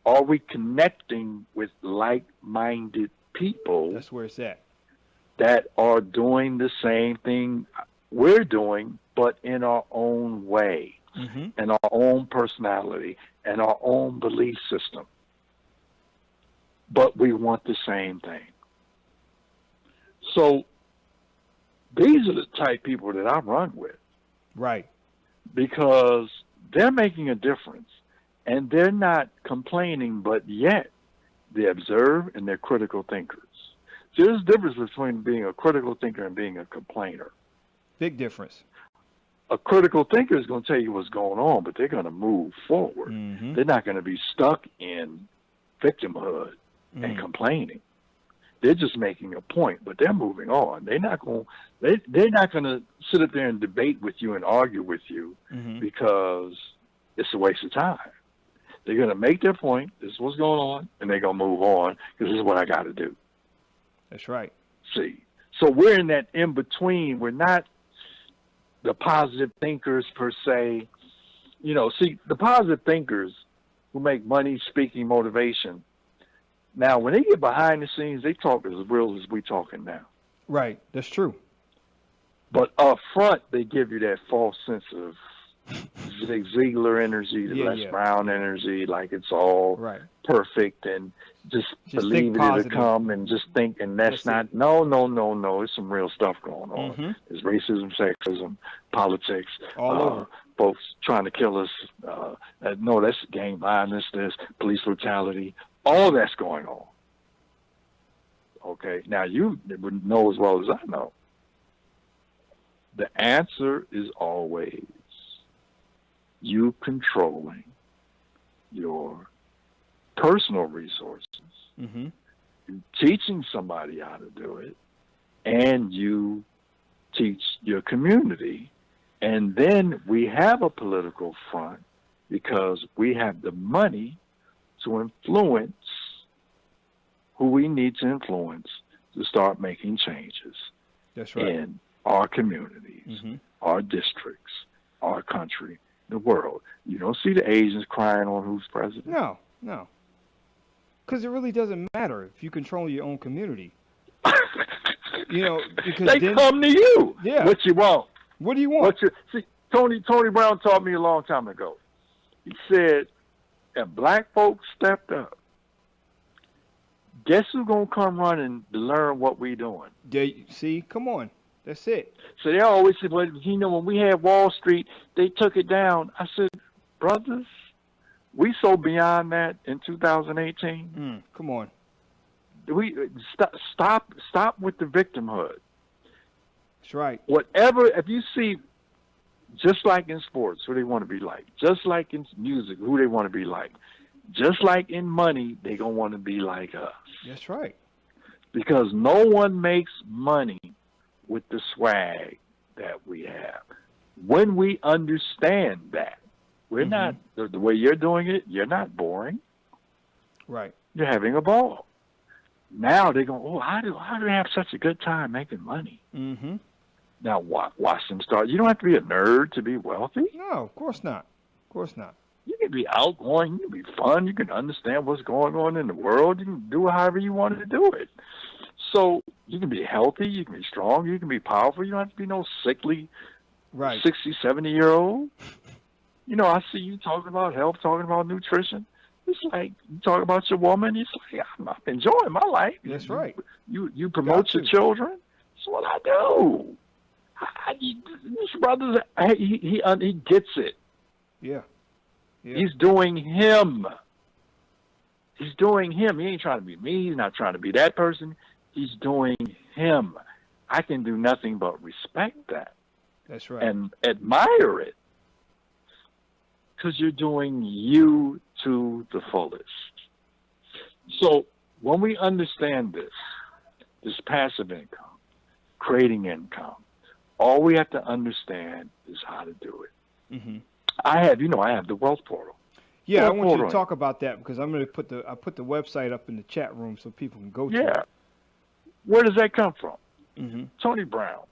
are we connecting with like-minded people? That's where it's at. That are doing the same thing we're doing, but in our own way, and our own personality, and our own belief system. But we want the same thing. So these are the type of people that I run with. Right. Because they're making a difference. And they're not complaining, but yet they observe and they're critical thinkers. So there's a difference between being a critical thinker and being a complainer. Big difference. A critical thinker is going to tell you what's going on, but they're going to move forward. They're not going to be stuck in victimhood and complaining. They're just making a point, but they're moving on. They're not going to sit up there and debate with you and argue with you because it's a waste of time. They're going to make their point. This is what's going on, and they're going to move on because this is what I got to do. That's right. See, so we're in that in between. We're not the positive thinkers per se. See, the positive thinkers who make money speaking motivation. Now, when they get behind the scenes, they talk as real as we talking now. Right. That's true. But up front, they give you that false sense of Zig Ziglar energy, the Les Brown energy, like it's all perfect and just believe it'll come and just think, and that's not. No. There's some real stuff going on. There's racism, sexism, politics, all over. Folks trying to kill us. No, that's gang violence. There's police brutality. All that's going on. Okay, now you would know as well as I know. The answer is always you controlling your personal resources, teaching somebody how to do it, and you teach your community. And then we have a political front because we have the money to influence who we need to influence to start making changes. That's right. In our communities, our districts, our country, the world. You don't see the Asians crying on who's president. No. Because it really doesn't matter if you control your own community. Because they then, come to you. Yeah. What you want? What do you want? See, Tony Brown taught me a long time ago. He said, if black folks stepped up, guess who's gonna come running to learn what we doing? See, come on, that's it. So they always said, well, when we had Wall Street, they took it down. I said, brothers, we so beyond that in 2018. Come on. We stop with the victimhood. That's right. Whatever, if you see, just like in sports, who they want to be like, just like in music, who they want to be like, just like in money, they gonna want to be like us. That's right. Because no one makes money with the swag that we have. When we understand that, we're not, the way you're doing it, you're not boring. Right. You're having a ball. Now they're going, oh, how do they have such a good time making money? Mm-hmm. Now watch them start. You don't have to be a nerd to be wealthy. No, of course not. Of course not. You can be outgoing. You can be fun. You can understand what's going on in the world. You can do it however you want to do it. So you can be healthy. You can be strong. You can be powerful. You don't have to be no sickly 60, 70-year-old. I see you talking about health, talking about nutrition. It's like you talk about your woman. It's like I'm enjoying my life. That's right. You promote your children. That's what I do. This brother, he gets it. Yeah. He's doing him. He's doing him. He ain't trying to be me. He's not trying to be that person. He's doing him. I can do nothing but respect that. That's right. And admire it. Because you're doing you to the fullest. So when we understand this passive income, creating income, all we have to understand is how to do it. Mm-hmm. I have the wealth portal. Yeah, I want you to talk about that because I'm going to put the website up in the chat room so people can go to it. Yeah. Where does that come from? Mm-hmm. Tony Brown,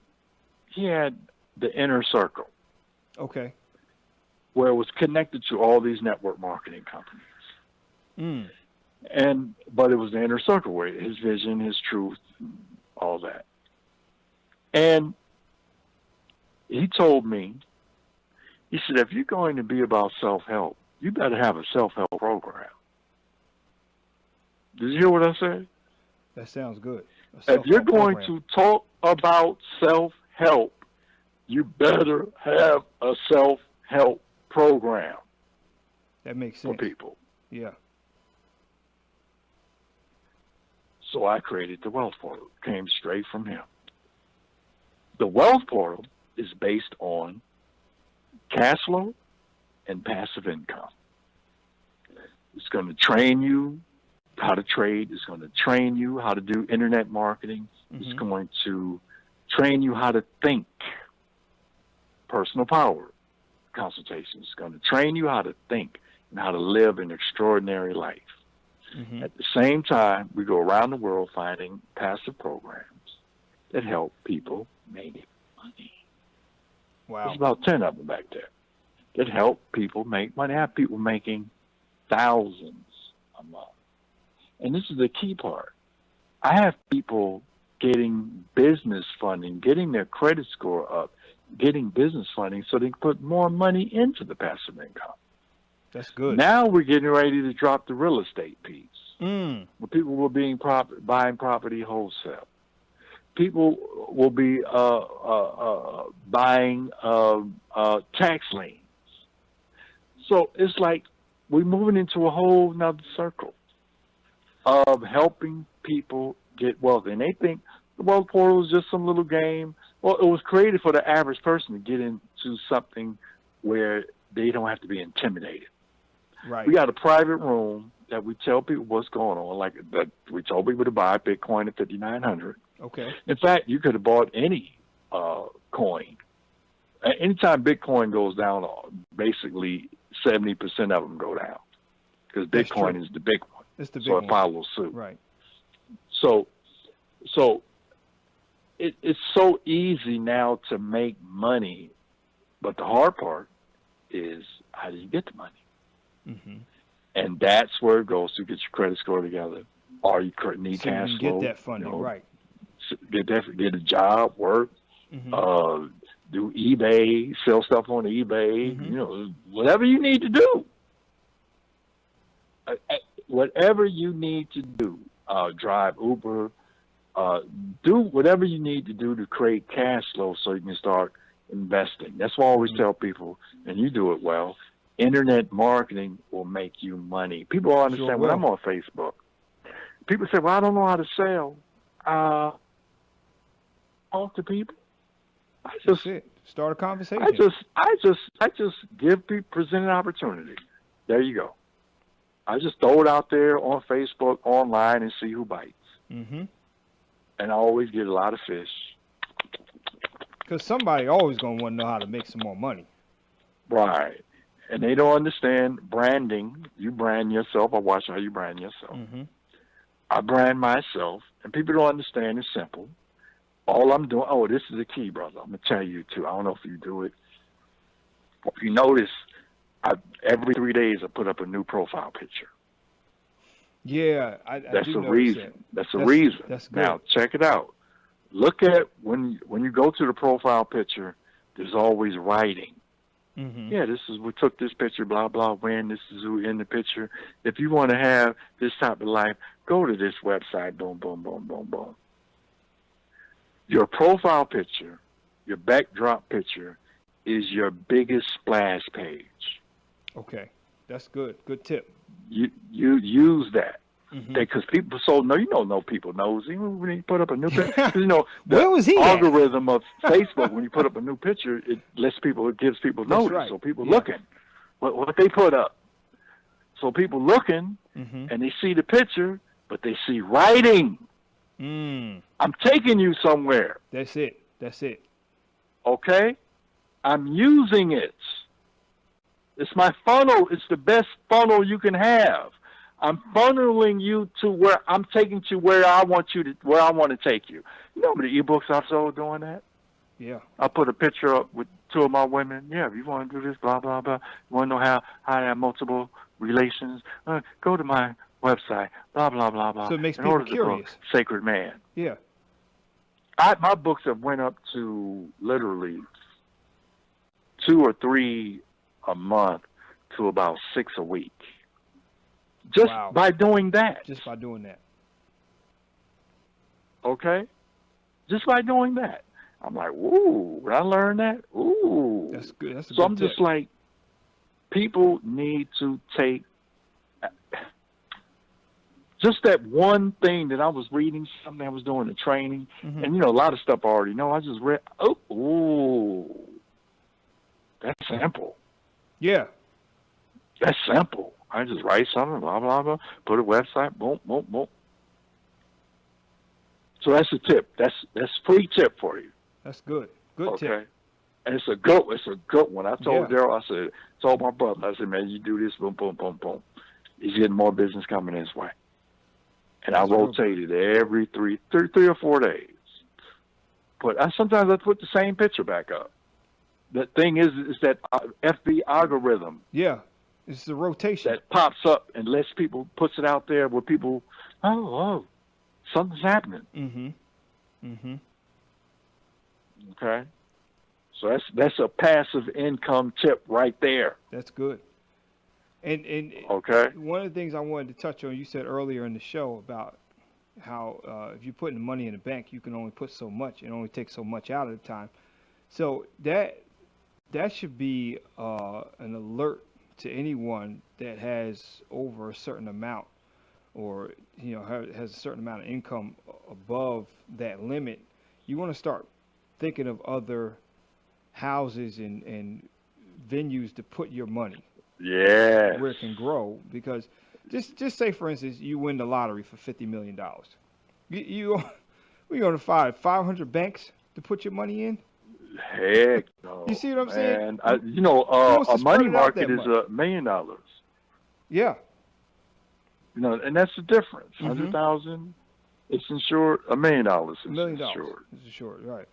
he had the inner circle. Okay. Where it was connected to all these network marketing companies. But it was the inner circle where his vision, his truth, all that. And he told me, he said, if you're going to be about self-help, you better have a self-help program. Did you hear what I said? That sounds good. If you're going to talk about self-help, you better have a self-help program. That makes sense. For people. Yeah. So I created the Wealth Portal. It came straight from him. The Wealth Portal is based on cash flow and passive income. It's going to train you how to trade. It's going to train you how to do internet marketing. Mm-hmm. It's going to train you how to think. Personal power consultations. It's going to train you how to think and how to live an extraordinary life. Mm-hmm. At the same time, we go around the world finding passive programs that help people make money. Wow. There's about 10 of them back there that help people make money. I have people making thousands a month. And this is the key part. I have people getting business funding, getting their credit score up, getting business funding so they can put more money into the passive income. That's good. Now we're getting ready to drop the real estate piece. Where people will be buying property wholesale. People will be buying tax liens. So it's like we're moving into a whole nother circle of helping people get wealth. And they think the Wealth Portal is just some little game. Well, it was created for the average person to get into something where they don't have to be intimidated. Right. We got a private room that we tell people what's going on. Like that, we told people to buy Bitcoin at 5,900. Okay. In fact, you could have bought any coin. Anytime Bitcoin goes down, basically 70% of them go down because Bitcoin is the big one. It's the big one. So it follows suit. Right. So it's so easy now to make money, but the hard part is how do you get the money? Mm-hmm. And that's where it goes to get your credit score together, or you need cash flow. Get that funding, right? get a job, work, do eBay, sell stuff on eBay, you know, whatever you need to do. Whatever you need to do, drive Uber, do whatever you need to do to create cash flow so you can start investing. That's why I always tell people, and you do it well, internet marketing will make you money. People don't understand when I'm on Facebook. People say, well, I don't know how to sell. Talk to people. That's it. Start a conversation. I just give people present an opportunity. There you go. I just throw it out there on Facebook, online, and see who bites. And I always get a lot of fish. Because somebody always going to want to know how to make some more money. Right. And they don't understand branding. You brand yourself. I watch how you brand yourself. I brand myself. And people don't understand. It's simple. All I'm doing, this is the key, brother. I'm going to tell you, too. I don't know if you do it. If you notice, every 3 days I put up a new profile picture. Yeah, that's a reason. That's a reason. That's good. Now, check it out. Look at when you go to the profile picture, there's always writing. Yeah, we took this picture, blah, blah, when, this is who in the picture. If you want to have this type of life, go to this website, boom, boom, boom, boom, boom. Your profile picture, your backdrop picture, is your biggest splash page. Okay, that's good. Good tip. You use that because people. So no, you don't know people knows even when you put up a new picture. You know the Where was he algorithm of Facebook. When you put up a new picture, it gives people notice. Right. So people looking what they put up. So people looking and they see the picture, but they see writing. I'm taking you somewhere. That's it. Okay, I'm using it. It's my funnel. It's the best funnel you can have. I'm funneling you to where I'm taking you where I want to take you. You know how many ebooks I've sold doing that? Yeah. I put a picture up with 2 of my women. Yeah, if you want to do this, blah, blah, blah. You want to know how to have multiple relations? Go to my website, blah, blah, blah, blah. So it makes people curious. Sacred Man. Yeah. My books have went up to literally 2 or 3 a month to about 6 a week. Just by doing that. Just by doing that. Okay? Just by doing that. I'm like, ooh, when I learned that, ooh. That's good. That's a so good I'm just like, people need to take just that one thing that I was reading, something I was doing a training, and, you know, a lot of stuff I already know. I just read, that's simple. Yeah. That's simple. I just write something, blah, blah, blah, put a website, boom, boom, boom. So that's a tip. That's free tip for you. That's good. Good tip. And it's a good one. I told Daryl, I told my brother, I said, man, you do this, boom, boom, boom, boom. He's getting more business coming his way. And I rotated every three or 4 days. But sometimes I put the same picture back up. The thing is that FB algorithm. Yeah, it's the rotation that pops up and lets people puts it out there where people, something's happening. Okay, so that's a passive income tip right there. That's good. And okay, one of the things I wanted to touch on, you said earlier in the show about how if you're putting money in the bank, you can only put so much. It only takes so much out at a time. So that should be an alert to anyone that has over a certain amount, or has a certain amount of income above that limit. You want to start thinking of other houses and venues to put your money. Yeah. Where it can grow, because just say, for instance, you win the lottery for $50 million. We're going to find 500 banks to put your money in. Heck no. You see what I'm saying? And a money market is $1 million. Yeah. And that's the difference. 100,000, it's insured. $1 million is $1 million insured. It's insured, right?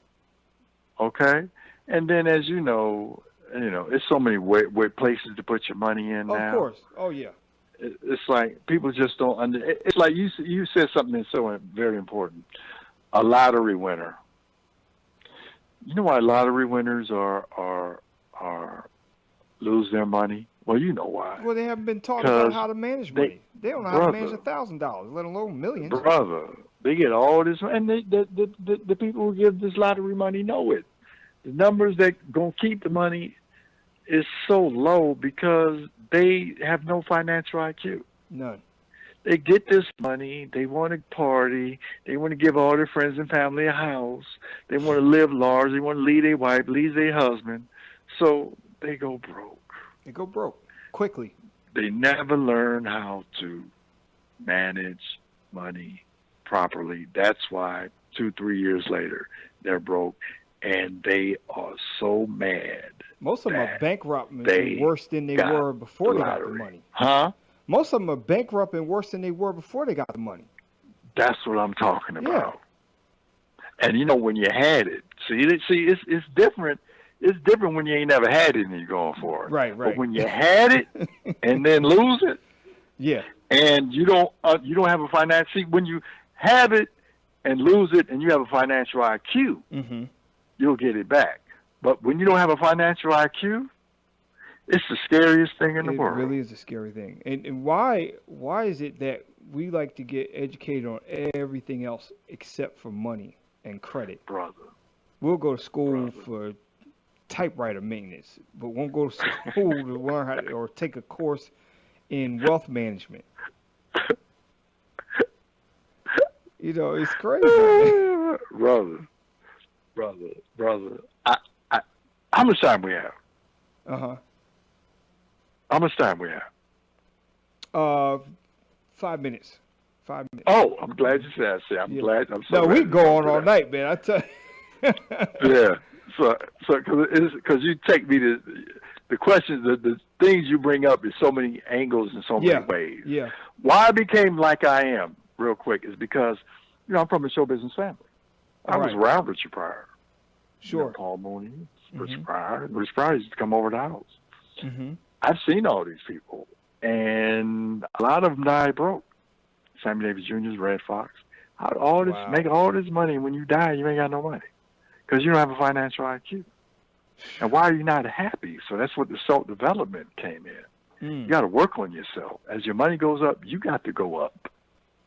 Okay, and then as you know, it's so many places to put your money in now. Of course. Oh yeah. It's like people just don't it's like you said something that's so very important. a lottery winner. You know why lottery winners are lose their money? Well, you know why. Well, they haven't been taught about Because how to manage they, money. They don't know how to manage brother, $1,000, let alone millions. brother, they get all this, and the people who give this lottery money know it. The numbers that gonna keep the money is so low because they have no financial IQ. None. They get this money, they want to party, they want to give all their friends and family a house, they want to live large, they want to leave their wife, leave their husband, so they go broke. They go broke quickly. They never learn how to manage money properly. That's why 2-3 years later they're broke, and they are so mad. Most of them are bankrupt they worse than they were before they got the lottery. money. Huh? Most of them are bankrupt and worse than they were before they got the money. That's what I'm talking about. Yeah. And you know when you had it, see, it's different. It's different when you ain't never had it and you're going for it. Right. But when you had it and then lose it, yeah, and you don't have a financial. See, when you have it and lose it, and you have a financial IQ, mm-hmm. you'll get it back. But when you don't have a financial IQ, it's the scariest thing in the world. It really is a scary thing. And why is it that we like to get educated on everything else except for money and credit? Brother. We'll go to school for typewriter maintenance, but won't go to school to learn how to, or take a course in wealth management. You know, it's crazy. Brother. How much time we have? Uh-huh. How much time we have? 5 minutes. 5 minutes. Oh, I'm glad you said that. I'm glad. I'm so no, glad we go on all night, man. I tell you. Yeah. So because you take me to the questions, the things you bring up is so many angles and so many ways. Yeah. Why I became like I am, real quick, is because I'm from a show business family. I was around Richard Pryor. Sure. Paul Mooney, Richard Pryor. Richard Pryor used to come over to the house. Mm-hmm. I've seen all these people, and a lot of them died broke. Sammy Davis Jr.'s Red Fox. Make all this money, and when you die, you ain't got no money because you don't have a financial IQ. And why are you not happy? So that's what the self-development came in. You got to work on yourself. As your money goes up, you got to go up.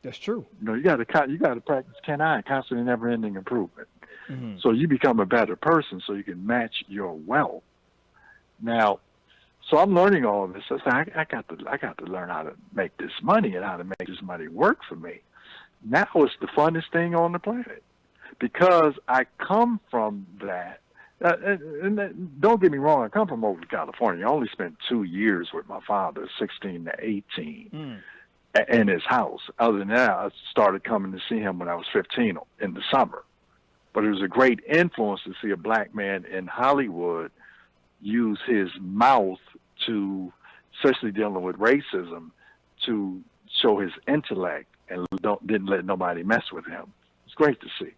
That's true. You got to practice constant, never-ending improvement. Mm-hmm. So you become a better person, so you can match your wealth. Now, so I'm learning all of this. So I got to learn how to make this money and how to make this money work for me. Now it's the funnest thing on the planet because I come from that. And don't get me wrong, I come from over California. I only spent 2 years with my father, 16 to 18, in his house. Other than that, I started coming to see him when I was 15 in the summer. But it was a great influence to see a black man in Hollywood use his mouth to, especially dealing with racism, to show his intellect and didn't let nobody mess with him. It's great to see.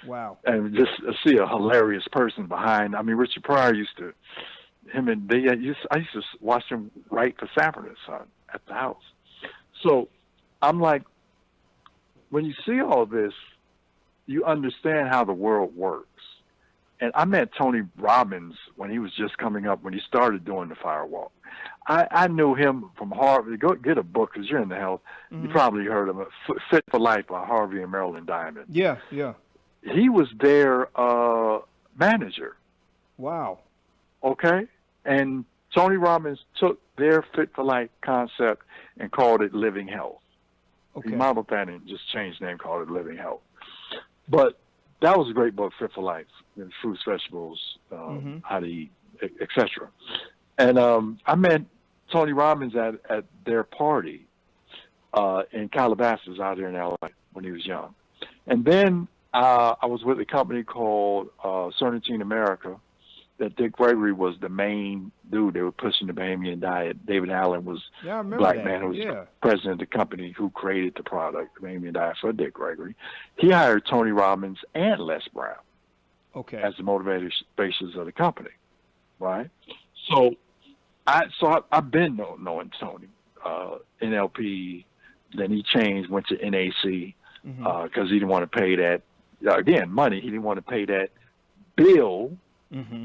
Wow. And just see a hilarious person behind. I mean, Richard Pryor I used to watch him write for Sanford and Son at the house. So I'm like, when you see all this, you understand how the world works. And I met Tony Robbins when he was just coming up, when he started doing the firewalk. I knew him from Harvey. Go get a book because you're in the health. You probably heard of it, Fit for Life by Harvey and Marilyn Diamond. Yeah. He was their manager. Wow. Okay? And Tony Robbins took their Fit for Life concept and called it Living Health. Okay. He modeled that and just changed the name, called it Living Health. But that was a great book, Fit for Life, fruits, vegetables, how to eat, etc. And I met Tony Robbins at their party in Calabasas out here in L.A. when he was young. And then I was with a company called Cernitine America that Dick Gregory was the main dude. They were pushing the Bahamian diet. David Allen was a black man who was president of the company who created the product, the Bahamian diet, for Dick Gregory. He hired Tony Robbins and Les Brown as the motivators of the company, right? So I've been knowing Tony, NLP. Then he changed, went to NAC because he didn't want to pay that again, money. He didn't want to pay that bill, Mm-hmm.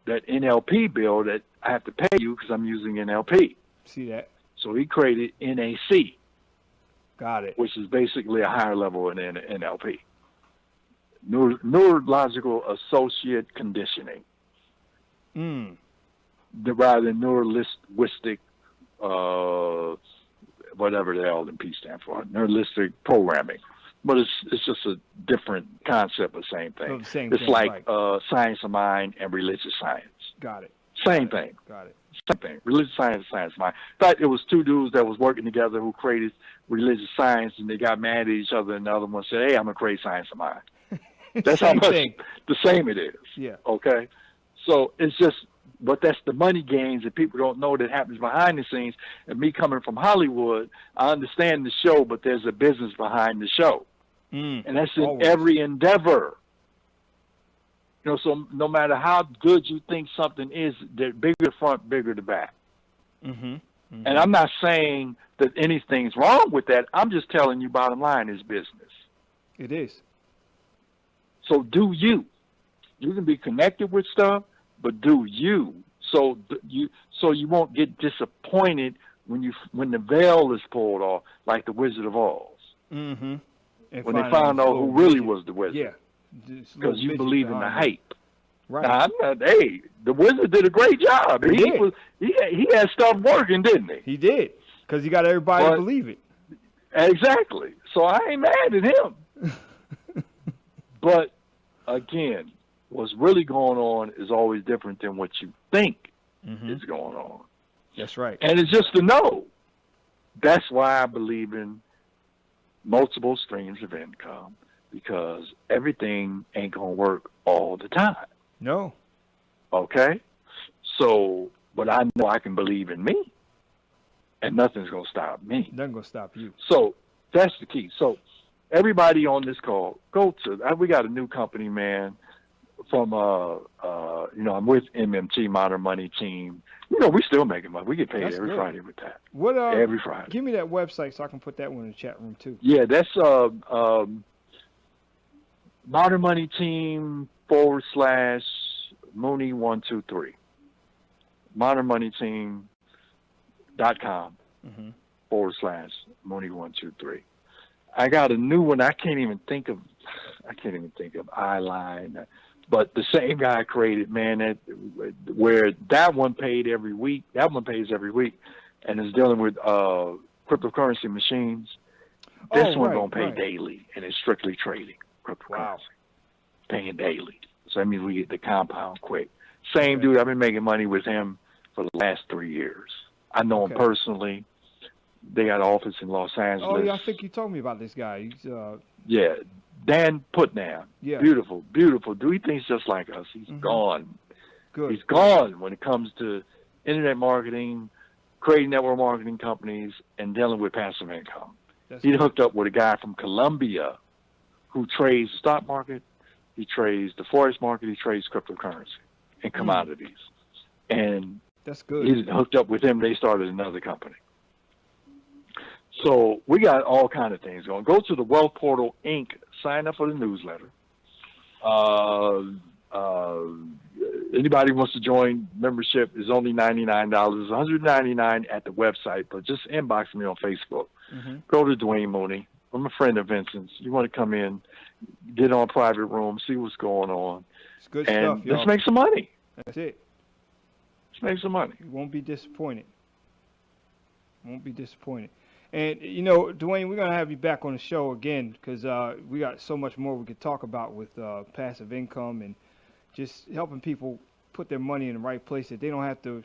that NLP bill that I have to pay you because I'm using NLP. See that? So he created NAC, Got it. which is basically a higher level in NLP, neurological associate conditioning, Mm. rather than neuralistic, whatever the LMP stand for, neuralistic programming. But it's just a different concept of the same thing. So the same it's thing, like right. Science of mind and religious science. Got it. Same thing. Got it. Same thing. Religious science, science of mind. In fact, it was two dudes that was working together who created religious science, and they got mad at each other, and the other one said, "Hey, I'm gonna create science of mind." That's how much the same it is. Yeah. Okay. So it's just, but that's the money gains that people don't know that happens behind the scenes. And me coming from Hollywood, I understand the show, but there's a business behind the show. Mm. And that's in Always. every endeavor. You know, so no matter how good you think something is, the bigger the front, bigger the back. Mm-hmm. Mm-hmm. And I'm not saying that anything's wrong with that. I'm just telling you, bottom line is business. It is. So do you. You can be connected with stuff, but do you. So you won't get disappointed when the veil is pulled off, like the Wizard of Oz. Mm-hmm. When they found out who really was the wizard. Yeah. Because you believe in the hype. Right. Now, hey, the wizard did a great job. He had stuff working, didn't he? He did. Because he got everybody to believe it. Exactly. So I ain't mad at him. But, again, what's really going on is always different than what you think is going on. That's right. And it's just to know. That's why I believe in multiple streams of income, because everything ain't going to work all the time. No. Okay? So, but I know I can believe in me, and nothing's going to stop me. Nothing going to stop you. So, that's the key. So, everybody on this call, go to, we got a new company, man, from, I'm with MMT, Modern Money Team. We still making money. We get paid every Friday with that. Every Friday. Give me that website so I can put that one in the chat room too. Yeah, that's Modern Money Team / Mooney 123. ModernMoneyTeam.com / Mooney 123. I got a new one. I can't even think of Eyeline. But the same guy created, man, where that one paid every week. That one pays every week, and is dealing with cryptocurrency machines. This one gonna pay daily, and it's strictly trading cryptocurrency, paying daily. So that means we get the compound quick. Same dude. I've been making money with him for the last 3 years. I know him personally. They got an office in Los Angeles. Oh yeah, I think you told me about this guy. He's yeah. Dan Putnam. Yeah. Beautiful, beautiful dude. He thinks just like us. He's gone. Good. He's gone when it comes to internet marketing, creating network marketing companies, and dealing with passive income. He hooked up with a guy from Colombia who trades the stock market, he trades the forex market, he trades cryptocurrency and commodities. And that's good. He's hooked up with him. They started another company. So we got all kind of things going. Go to the Wealth Portal Inc. Sign up for the newsletter. Anybody wants to join, membership is only $99. It's $199 at the website, but just inbox me on Facebook. Go to Dwayne Mooney. I'm a friend of Vincent's. You want to come in, get on a private room, see what's going on. It's good and stuff, y'all. Let's make some money. That's it. Let's make some money. You won't be disappointed. Won't be disappointed. And, Dwayne, we're going to have you back on the show again because we got so much more we could talk about with passive income and just helping people put their money in the right place that they don't have to,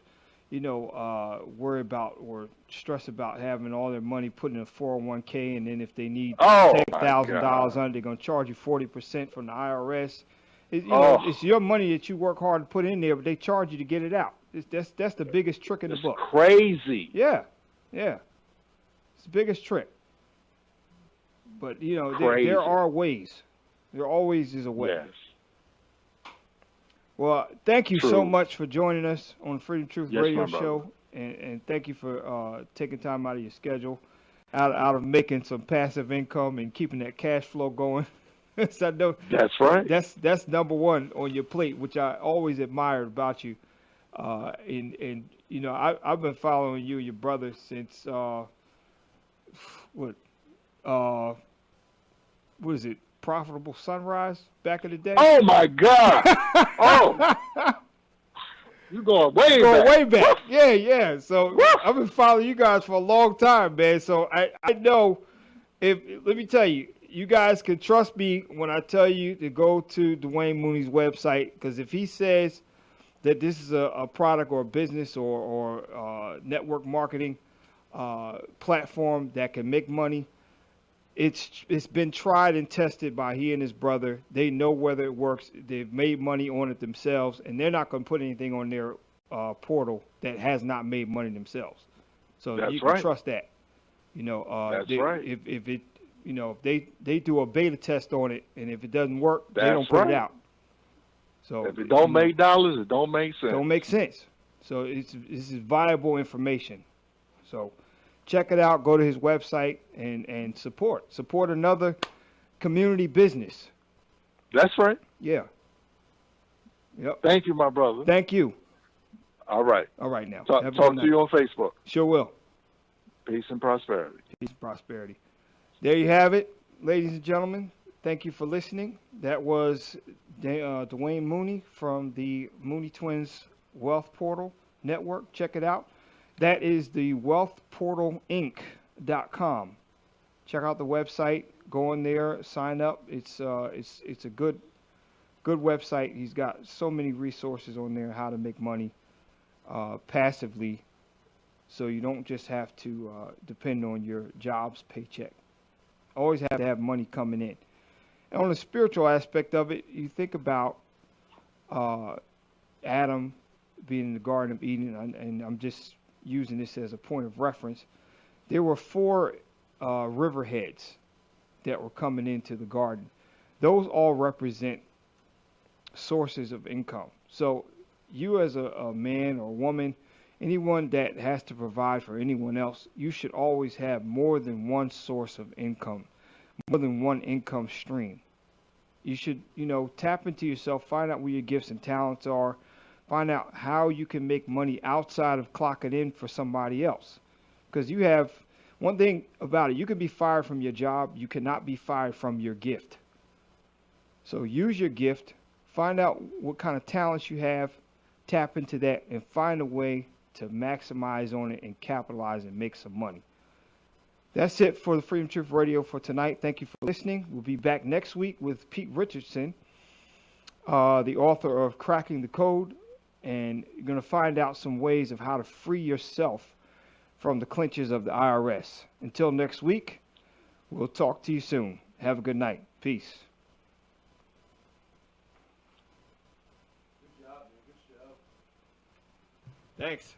worry about or stress about having all their money put in a 401k, and then if they need $10,000 on it, they're going to charge you 40% from the IRS. It's your money that you work hard to put in there, but they charge you to get it out. That's the biggest trick in the book. Crazy. Yeah. It's the biggest trick. But, there are ways. There always is a way. Yes. Well, thank you so much for joining us on the Freedom Truth Radio my Show. And thank you for taking time out of your schedule, out of making some passive income and keeping that cash flow going. So I know That's right. that's number one on your plate, which I always admired about you. And you know, I've been following you and your brother since what uh what is it? Profitable Sunrise back in the day. Oh my God! Oh, you going way Going back? way back. Yeah, yeah. So I've been following you guys for a long time, man. So I know if let me tell you, you guys can trust me when I tell you to go to Dwayne Mooney's website, because if he says that this is a product or a business or network marketing platform that can make money, it's been tried and tested by he and his brother. They know whether it works. They've made money on it themselves, and they're not going to put anything on their portal that has not made money themselves. So That's you can right. trust that. You know, That's right. if it, you know, if they do a beta test on it, and if it doesn't work, they That's don't put right. it out. So If it don't make dollars, it don't make sense. don't make sense. So this is viable information. So check it out. Go to his website and support another community business. That's right. Yeah. Yep. Thank you, my brother. Thank you. All right. All right now. Talk Have a to good night. you on Facebook. Sure will. Peace and prosperity. Peace and prosperity. There you have it, ladies and gentlemen. Thank you for listening. That was Dwayne Mooney from the Mooney Twins Wealth Portal Network. Check it out. That is the wealthportalinc.com. Check out the website. Go in there, sign up. It's a good website. He's got so many resources on there how to make money passively, so you don't just have to depend on your job's paycheck. Always have to have money coming in. And on the spiritual aspect of it, you think about Adam being in the Garden of Eden, and I'm just using this as a point of reference. There were 4 riverheads that were coming into the garden. Those all represent sources of income. So you as a man or woman, anyone that has to provide for anyone else, you should always have more than one source of income, more than one income stream. You should, tap into yourself, find out where your gifts and talents are, find out how you can make money outside of clocking in for somebody else. Because you have one thing about it, you can be fired from your job, you cannot be fired from your gift. So use your gift, find out what kind of talents you have, tap into that, and find a way to maximize on it and capitalize and make some money. That's it for the Freedom Truth Radio for tonight. Thank you for listening. We'll be back next week with Pete Richardson, the author of Cracking the Code, and you're going to find out some ways of how to free yourself from the clutches of the IRS. Until next week, we'll talk to you soon. Have a good night. Peace. Good job, man. Good show. Thanks.